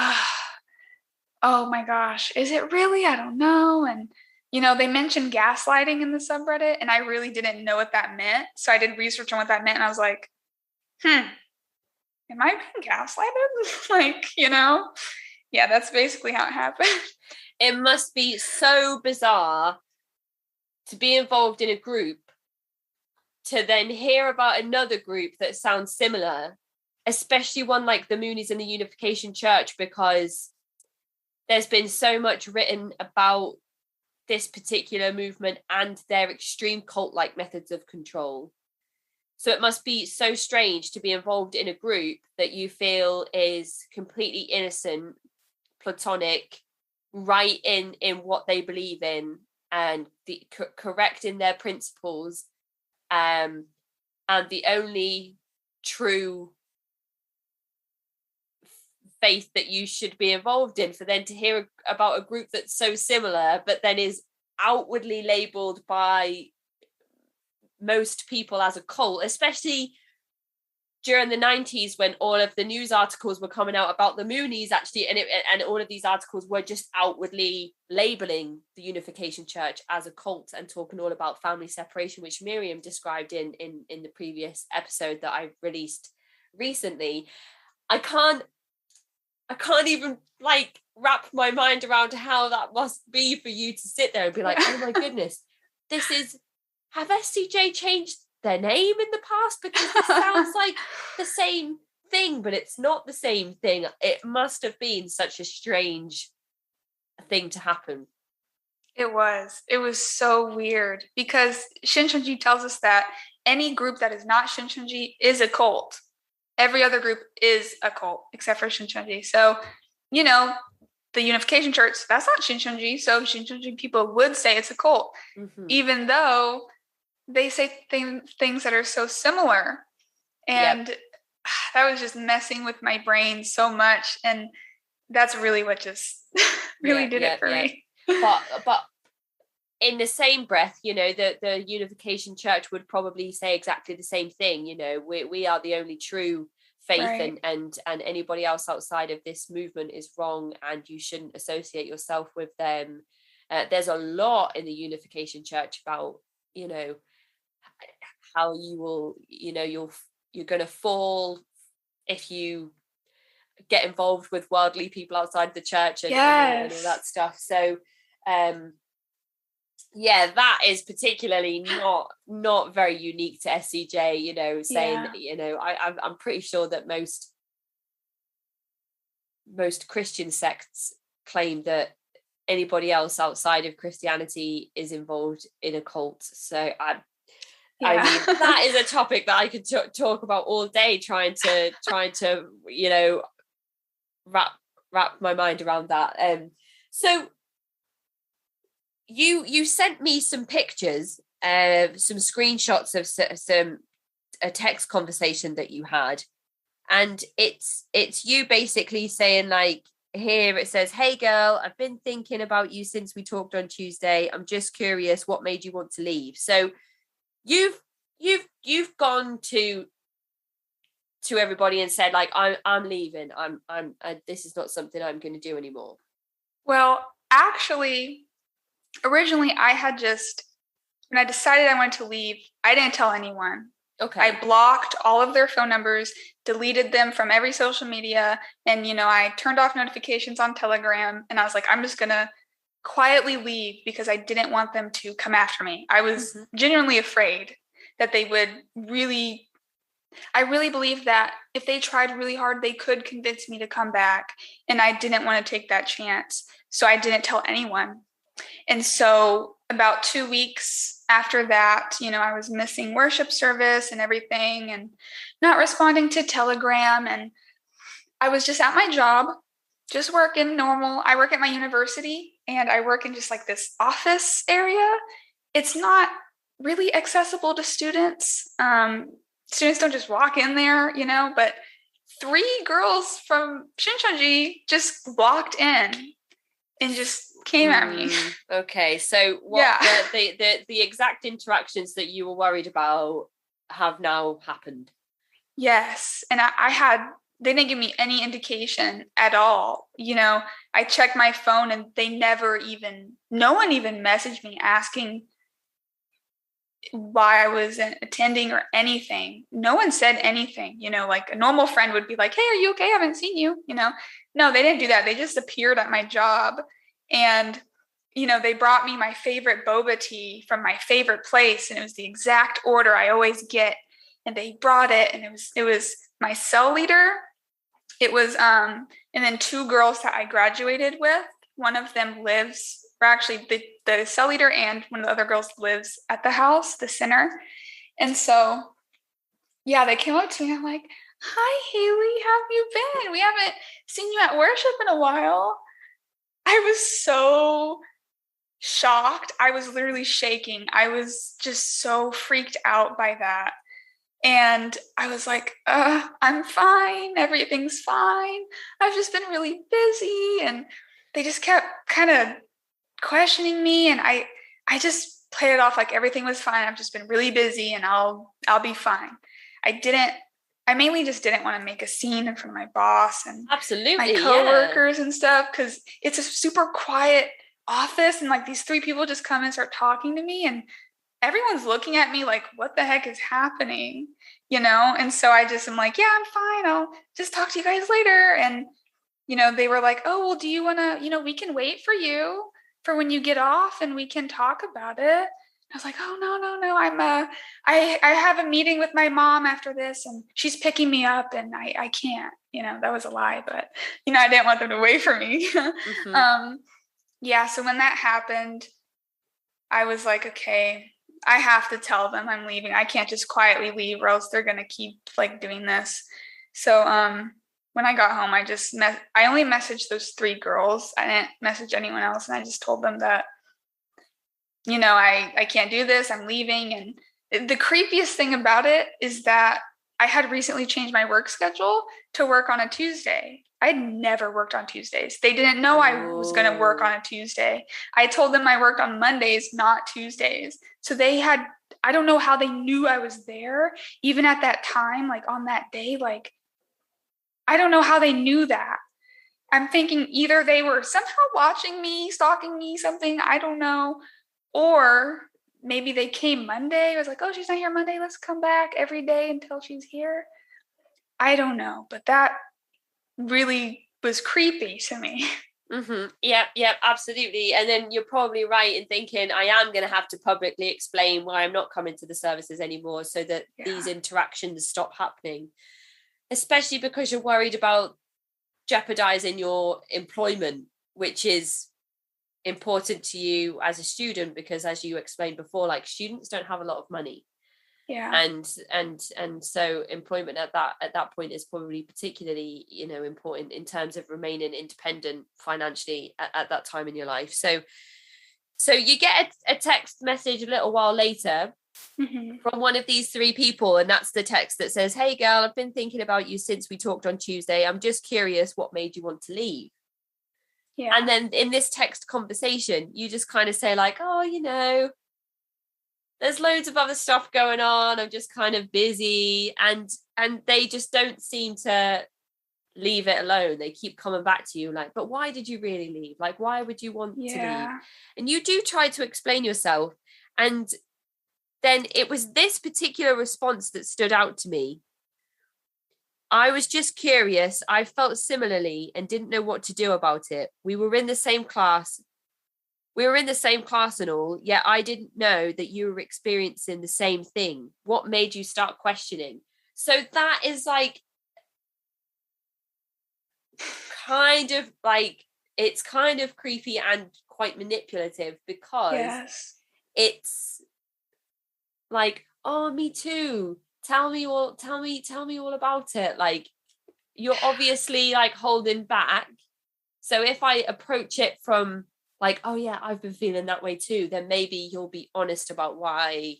oh my gosh, is it really? I don't know. And, they mentioned gaslighting in the subreddit, and I really didn't know what that meant. So I did research on what that meant. And I was like, am I being gaslighted? like, yeah, that's basically how it happened. It must be so bizarre to be involved in a group, to then hear about another group that sounds similar, especially one like the Moonies and the Unification Church, because there's been so much written about this particular movement and their extreme cult-like methods of control. So it must be so strange to be involved in a group that you feel is completely innocent, platonic, right in what they believe in, and correct in their principles, and the only true faith that you should be involved in, for then to hear about a group that's so similar but then is outwardly labeled by most people as a cult, especially during the 90s when all of the news articles were coming out about the Moonies actually, and all of these articles were just outwardly labeling the Unification Church as a cult and talking all about family separation, which Miriam described in the previous episode that I released recently. I can't even like wrap my mind around how that must be for you to sit there and be like, oh my goodness, have SCJ changed their name in the past? Because this sounds like the same thing, but it's not the same thing. It must have been such a strange thing to happen. It was so weird, because Shincheonji tells us that any group that is not Shincheonji is a cult. Every other group is a cult except for Shincheonji. So, the Unification Church, that's not Shincheonji. So Shincheonji people would say it's a cult, even though they say things that are so similar. And that was just messing with my brain so much. And that's really what just really did it for me. But in the same breath, the Unification Church would probably say exactly the same thing. We are the only true faith, right. and anybody else outside of this movement is wrong, and you shouldn't associate yourself with them. There's a lot in the Unification Church about, how you will, you're going to fall if you get involved with worldly people outside the church and all that stuff. So that is particularly not very unique to SCJ, saying that, I'm pretty sure that most Christian sects claim that anybody else outside of Christianity is involved in a cult. So I mean, that is a topic that I could talk about all day, trying to wrap my mind around that. So you sent me some pictures, some screenshots of a text conversation that you had, and it's you basically saying, like, here it says, "Hey girl, I've been thinking about you since we talked on Tuesday. I'm just curious, what made you want to leave?" So you've gone to everybody and said, like, I'm leaving. I'm this is not something I'm going to do anymore. Well, actually, originally I had when I decided I wanted to leave, I didn't tell anyone. Okay. I blocked all of their phone numbers, deleted them from every social media, and I turned off notifications on Telegram, and I was like, I'm just gonna quietly leave because I didn't want them to come after me. I was genuinely afraid that they would I really believed that if they tried really hard, they could convince me to come back, and I didn't want to take that chance. So I didn't tell anyone. And so about 2 weeks after that, I was missing worship service and everything and not responding to Telegram. And I was just at my job, just working normal. I work at my university and I work in just like this office area. It's not really accessible to students. Students don't just walk in there, but 3 girls from Shincheonji just walked in and just came at me. Okay, so the exact interactions that you were worried about have now happened. Yes, and they didn't give me any indication at all. I checked my phone and no one even messaged me asking why I wasn't attending or anything. No one said anything, like a normal friend would be like, "Hey, are you okay? I haven't seen you." No, they didn't do that. They just appeared at my job. And, they brought me my favorite boba tea from my favorite place. And it was the exact order I always get. And they brought it. And it was my cell leader. It was, and then 2 girls that I graduated with. One of them actually the cell leader and one of the other girls lives at the house, the center. And so, they came up to me. I'm like, "Hi, Haley, how have you been? We haven't seen you at worship in a while." I was so shocked. I was literally shaking. I was just so freaked out by that. And I was like, "I'm fine. Everything's fine. I've just been really busy." And they just kept kind of questioning me. And I just played it off like everything was fine. I've just been really busy and I'll be fine. I mainly just didn't want to make a scene in front of my boss and my coworkers and stuff, because it's a super quiet office and like these 3 people just come and start talking to me and everyone's looking at me like, what the heck is happening? And so I just am like, "Yeah, I'm fine. I'll just talk to you guys later." And, they were like, "Oh, well, do you want to, we can wait for you for when you get off and we can talk about it." I was like, "Oh, no. I have a meeting with my mom after this and she's picking me up and I can't." That was a lie, but, I didn't want them to wait for me. So when that happened, I was like, okay, I have to tell them I'm leaving. I can't just quietly leave or else they're going to keep like doing this. So when I got home, I only messaged those 3 girls. I didn't message anyone else. And I just told them that, I can't do this. I'm leaving. And the creepiest thing about it is that I had recently changed my work schedule to work on a Tuesday. I'd never worked on Tuesdays. They didn't know I was going to work on a Tuesday. I told them I worked on Mondays, not Tuesdays. So I don't know how they knew I was there, even at that time, like on that day. Like, I don't know how they knew that. I'm thinking either they were somehow watching me, stalking me, something, I don't know, or maybe they came Monday. I was like, oh, she's not here Monday. Let's come back every day until she's here. I don't know, but that really was creepy to me. Mm-hmm. Yep, absolutely. And then you're probably right in thinking I am going to have to publicly explain why I'm not coming to the services anymore so that these interactions stop happening, especially because you're worried about jeopardizing your employment, which is important to you as a student, because as you explained before, like students don't have a lot of money. And so employment at that point is probably particularly, you know, important in terms of remaining independent financially at that time in your life. So you get a text message a little while later from one of these three people, and that's the text that says, hey girl, I've been thinking about you since we talked on Tuesday. I'm just curious what made you want to leave. And then in this text conversation you just kind of say like, oh, you know, there's loads of other stuff going on, I'm just kind of busy, and they just don't seem to leave it alone. They keep coming back to you like, but why did you really leave? Like, why would you want to leave? And you do try to explain yourself, and then it was this particular response that stood out to me. I was just curious. I felt similarly and didn't know what to do about it. We were in the same class and all, yet I didn't know that you were experiencing the same thing. What made you start questioning? So that is like kind of like, it's kind of creepy and quite manipulative, because it's like, oh, me too. Tell me all about it. Like, you're obviously like holding back. So if I approach it from like, oh yeah, I've been feeling that way too, then maybe you'll be honest about why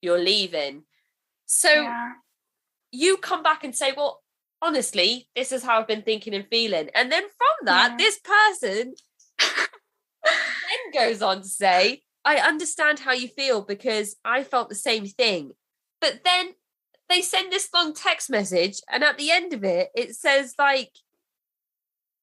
you're leaving. So you come back and say, well, honestly, this is how I've been thinking and feeling. And then from that, this person then goes on to say, I understand how you feel because I felt the same thing. But then they send this long text message, and at the end of it, it says like,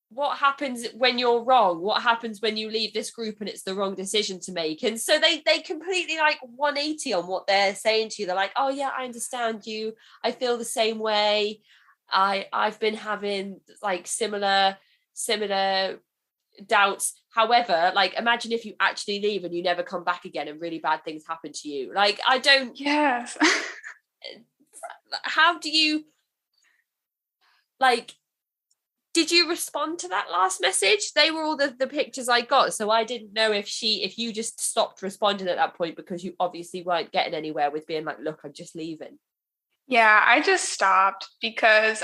what happens when you're wrong? What happens when you leave this group and it's the wrong decision to make? And so they completely like 180 on what they're saying to you. They're like, oh yeah, I understand you. I feel the same way. I've been having like similar doubts. However, like, imagine if you actually leave and you never come back again and really bad things happen to you. Like, I don't. Yes. How do you, like, did you respond to that last message? They were all the pictures I got. So I didn't know if you just stopped responding at that point because you obviously weren't getting anywhere with being like, look, I'm just leaving. Yeah, I just stopped because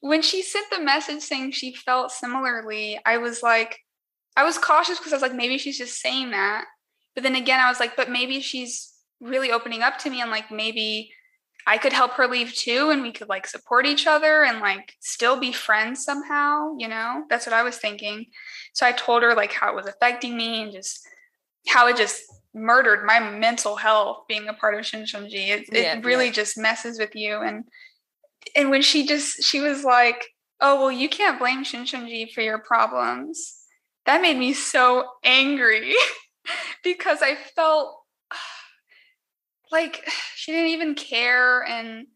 when she sent the message saying she felt similarly, I was cautious because I was like, maybe she's just saying that. But then again, I was like, but maybe she's really opening up to me, and like, maybe I could help her leave too, and we could like support each other and like still be friends somehow, you know? That's what I was thinking. So I told her like how it was affecting me and just how it just murdered my mental health being a part of Shincheonji. It really just messes with you. And when she was like, oh, well, you can't blame Shincheonji for your problems. That made me so angry because I felt like she didn't even care. And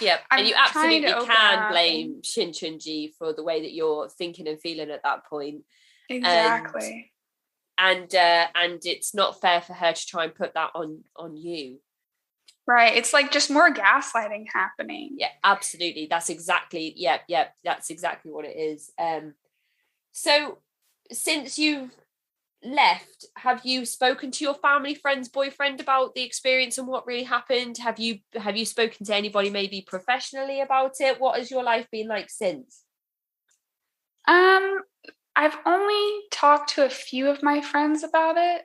yeah, and you absolutely can blame Shincheonji for the way that you're thinking and feeling at that point. Exactly. And it's not fair for her to try and put that on you. Right. It's like just more gaslighting happening. Yeah, absolutely. That's exactly that's exactly what it is. So since you've left, have you spoken to your family, friends, boyfriend about the experience and what really happened? Have you spoken to anybody maybe professionally about it? What has your life been like since? I've only talked to a few of my friends about it.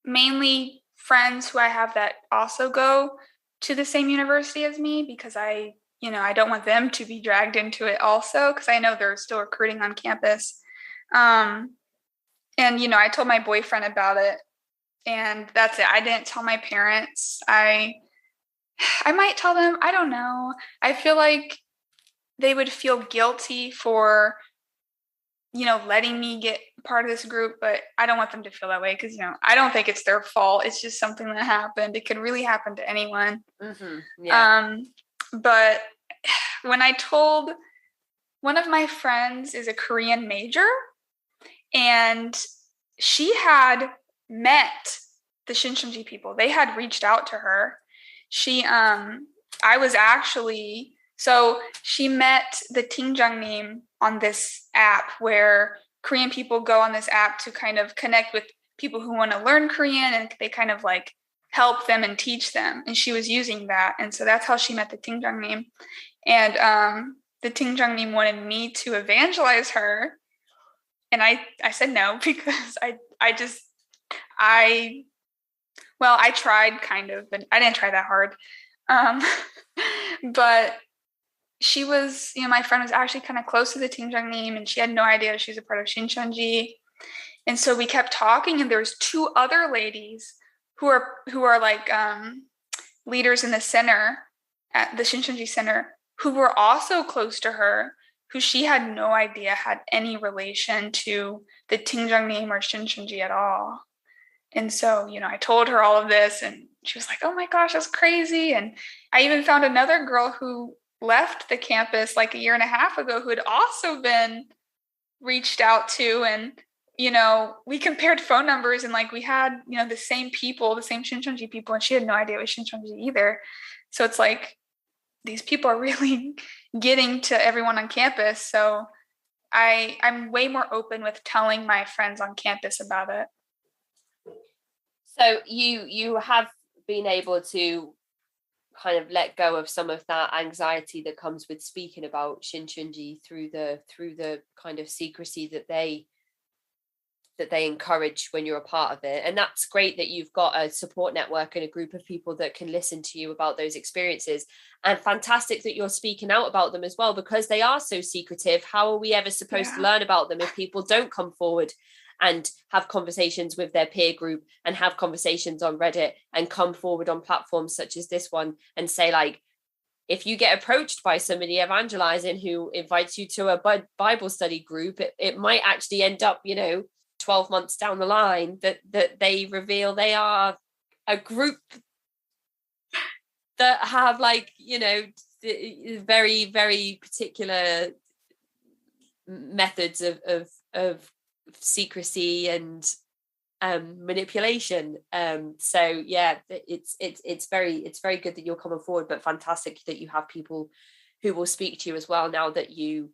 Mainly friends who I have that also go to the same university as me, because I don't want them to be dragged into it also, because I know they're still recruiting on campus. And, I told my boyfriend about it, and that's it. I didn't tell my parents. I might tell them. I don't know. I feel like they would feel guilty for, letting me get part of this group, but I don't want them to feel that way because, you know, I don't think it's their fault. It's just something that happened. It could really happen to anyone. Yeah. But when I told one of my friends is a Korean major, and she had met the Shincheonji people. They had reached out to her. She met the Tingjangnim on this app where Korean people go on this app to kind of connect with people who want to learn Korean, and they kind of like help them and teach them. And she was using that. And so that's how she met the Tingjangnim. And the Tingjangnim wanted me to evangelize her. And I said no, because I tried kind of, but I didn't try that hard. But she was, you know, my friend was actually kind of close to the Tingjangnim, and she had no idea she was a part of Shincheonji. And so we kept talking, and there was 2 other ladies who are like leaders in the center, at the Shincheonji Center, who were also close to her, who she had no idea had any relation to the Tingjangnim or Shincheonji at all. And so, you know, I told her all of this, and she was like, oh my gosh, that's crazy. And I even found another girl who left the campus like a year and a half ago who had also been reached out to. And, you know, we compared phone numbers, and like we had, you know, the same people, the same Shincheonji people, and she had no idea it was Shincheonji either. So it's like, these people are really getting to everyone on campus. So I'm way more open with telling my friends on campus about it. So you have been able to kind of let go of some of that anxiety that comes with speaking about Shincheonji through the kind of secrecy that they encourage when you're a part of it. And that's great that you've got a support network and a group of people that can listen to you about those experiences, and fantastic that you're speaking out about them as well, because they are so secretive. How are we ever supposed to learn about them if people don't come forward and have conversations with their peer group and have conversations on Reddit and come forward on platforms such as this one and say, like, if you get approached by somebody evangelizing who invites you to a Bible study group, it might actually end up, you know, 12 months down the line that they reveal they are a group that have, like, you know, very, very particular methods of secrecy and manipulation. So yeah, it's very good that you're coming forward, but fantastic that you have people who will speak to you as well now that you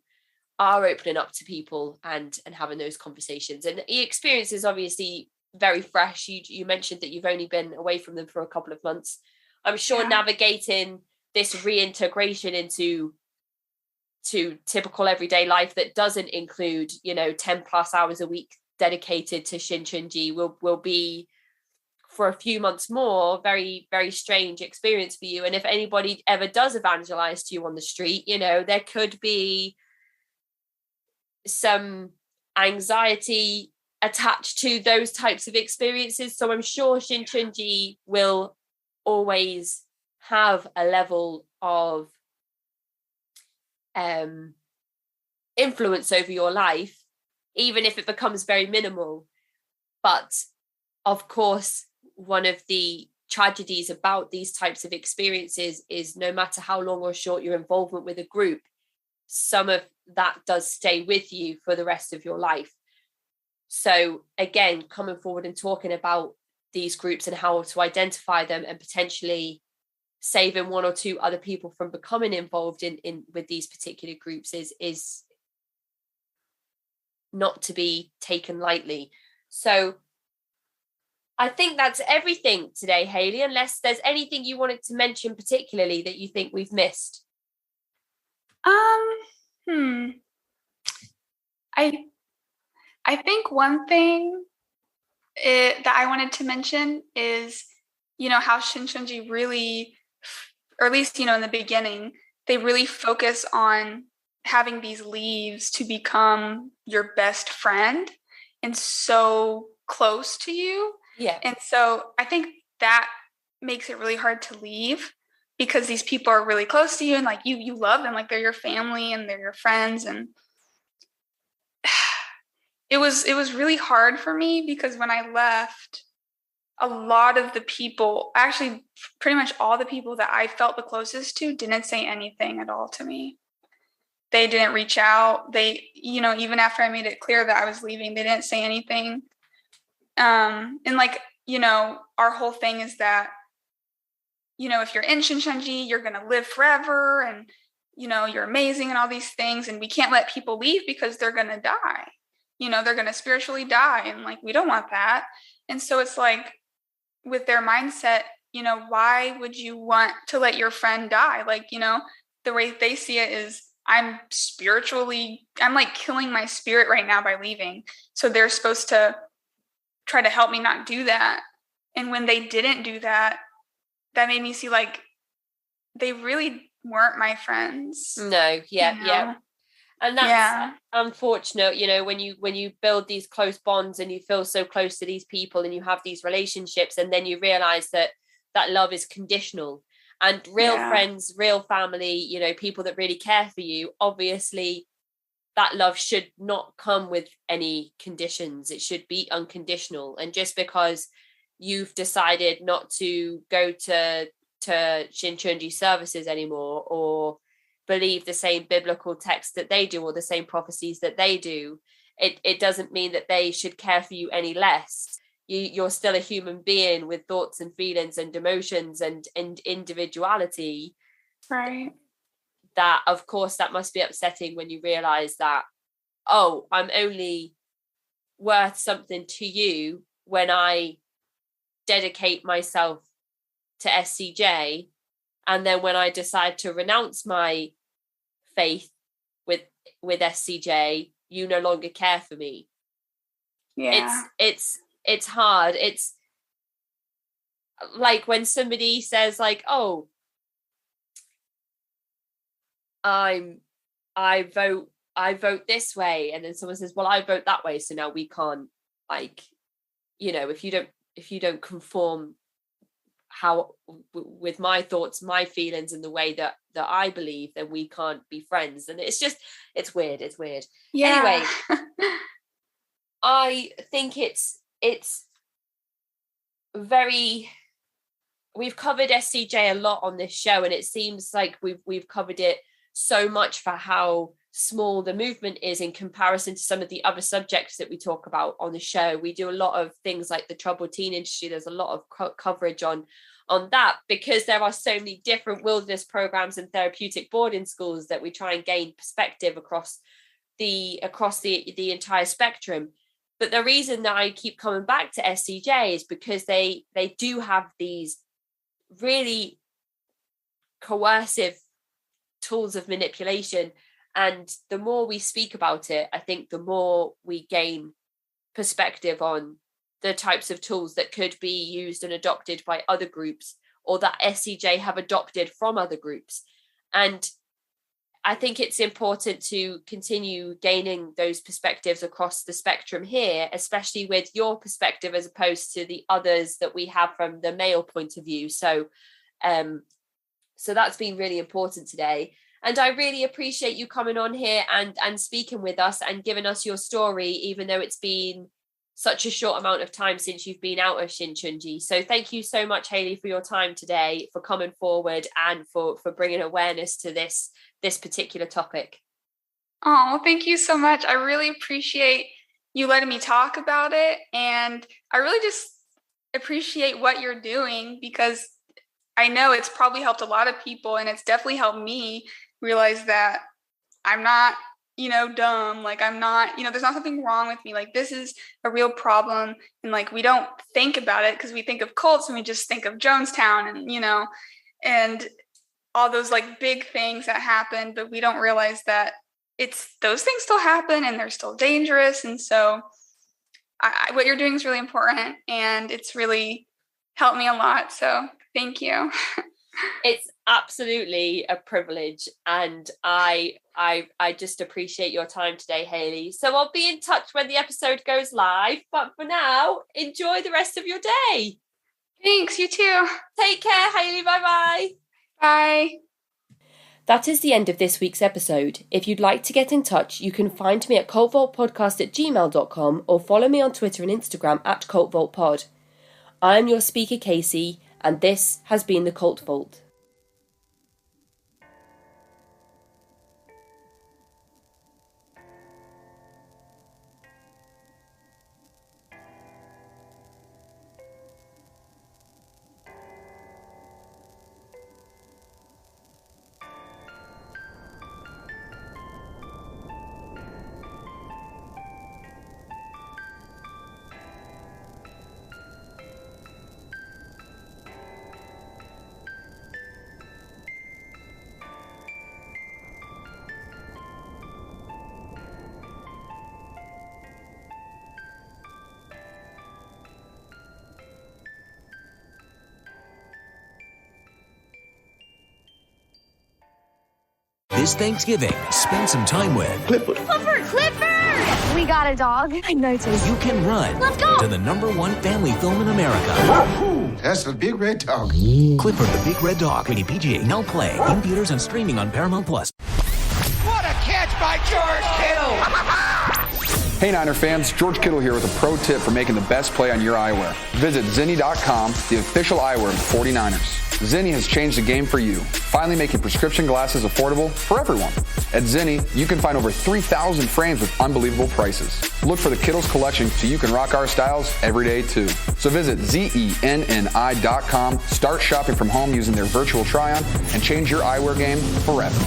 are opening up to people and having those conversations. And the experience is obviously very fresh. You mentioned that you've only been away from them for a couple of months. I'm sure navigating this reintegration into typical everyday life that doesn't include, you know, 10 plus hours a week dedicated to Shincheonji will be, for a few months more, very, very strange experience for you. And if anybody ever does evangelize to you on the street, you know, there could be some anxiety attached to those types of experiences. So I'm sure Shincheonji will always have a level of influence over your life, even if it becomes very minimal. But of course, one of the tragedies about these types of experiences is no matter how long or short your involvement with a group, some of that does stay with you for the rest of your life. So again, coming forward and talking about these groups and how to identify them and potentially saving 1 or 2 other people from becoming involved in with these particular groups is not to be taken lightly. So I think that's everything today, Hayley, unless there's anything you wanted to mention particularly that you think we've missed. I think one thing that I wanted to mention is, you know, how Shincheonji really, or at least, you know, in the beginning, they really focus on having these leaves to become your best friend and so close to you. Yeah. And so I think that makes it really hard to leave, because these people are really close to you and like you love them, like they're your family and they're your friends. And it was really hard for me because when I left, a lot of the people, actually pretty much all the people that I felt the closest to didn't say anything at all to me. They didn't reach out. They, even after I made it clear that I was leaving, they didn't say anything. And like, our whole thing is that, if you're in Shincheonji, you're going to live forever and, you're amazing and all these things. And we can't let people leave because they're going to die. They're going to spiritually die. And like, we don't want that. And so it's like, with their mindset, why would you want to let your friend die? Like, the way they see it is I'm like killing my spirit right now by leaving. So they're supposed to try to help me not do that. And when they didn't do that, that made me see like they really weren't my friends. No, yeah. And that's unfortunate, when you build these close bonds and you feel so close to these people and you have these relationships, and then you realize that love is conditional, and real friends, real family, people that really care for you, obviously that love should not come with any conditions. It should be unconditional. And just because you've decided not to go to Shincheonji services anymore, or believe the same biblical text that they do, or the same prophecies that they do, it doesn't mean that they should care for you any less. You're still a human being with thoughts and feelings and emotions and individuality. Right. That, of course, that must be upsetting when you realize that, oh, I'm only worth something to you when I dedicate myself to SCJ. And then when I decide to renounce my faith with SCJ, you no longer care for me. Yeah. It's hard. It's like when somebody says like, oh, I vote this way, and then someone says, well, I vote that way, so now we can't, like, if you don't conform with my thoughts, my feelings, and the way that I believe, then we can't be friends. And it's weird. Yeah. Anyway, I think it's very, we've covered SCJ a lot on this show, and it seems like we've covered it so much for how small the movement is in comparison to some of the other subjects that we talk about on the show. We do a lot of things like the troubled teen industry. There's a lot of coverage on that, because there are so many different wilderness programs and therapeutic boarding schools that we try and gain perspective across the entire spectrum. But the reason that I keep coming back to SCJ is because they do have these really coercive tools of manipulation. And the more we speak about it, I think the more we gain perspective on the types of tools that could be used and adopted by other groups, or that SCJ have adopted from other groups. And I think it's important to continue gaining those perspectives across the spectrum here, especially with your perspective as opposed to the others that we have from the male point of view. So that's been really important today. And I really appreciate you coming on here and speaking with us and giving us your story, even though it's been such a short amount of time since you've been out of Shincheonji. So thank you so much, Hayley, for your time today, for coming forward and for bringing awareness to this particular topic. Oh, thank you so much. I really appreciate you letting me talk about it. And I really just appreciate what you're doing, because I know it's probably helped a lot of people, and it's definitely helped me realize that I'm not, dumb. Like, I'm not, there's not something wrong with me. Like, this is a real problem. And like, we don't think about it because we think of cults and we just think of Jonestown and, and all those like big things that happen, but we don't realize that those things still happen and they're still dangerous. And so what you're doing is really important, and it's really helped me a lot. So thank you. It's absolutely a privilege, and I just appreciate your time today, Hayley. So I'll be in touch when the episode goes live, but for now, enjoy the rest of your day. Thanks, you too. Take care, Hayley. Bye-bye. Bye. That is the end of this week's episode. If you'd like to get in touch, you can find me at cultvaultpodcast@gmail.com or follow me on Twitter and Instagram at cultvaultpod. I am your speaker, Casey, and this has been the Cult Vault. This Thanksgiving, spend some time with Clifford. Clifford! We got a dog. I noticed. You Can Run. Let's go! To the #1 family film in America. That's the big red dog. Clifford the Big Red Dog. Rated PG. Now play. In theaters and streaming on Paramount+. What a catch by George Kittle! Hey Niner fans, George Kittle here with a pro tip for making the best play on your eyewear. Visit Zenni.com, the official eyewear of the 49ers. Zenni has changed the game for you, finally making prescription glasses affordable for everyone. At Zenni, you can find over 3,000 frames with unbelievable prices. Look for the Kittles collection so you can rock our styles every day too. So visit Zenni.com, start shopping from home using their virtual try-on, and change your eyewear game forever.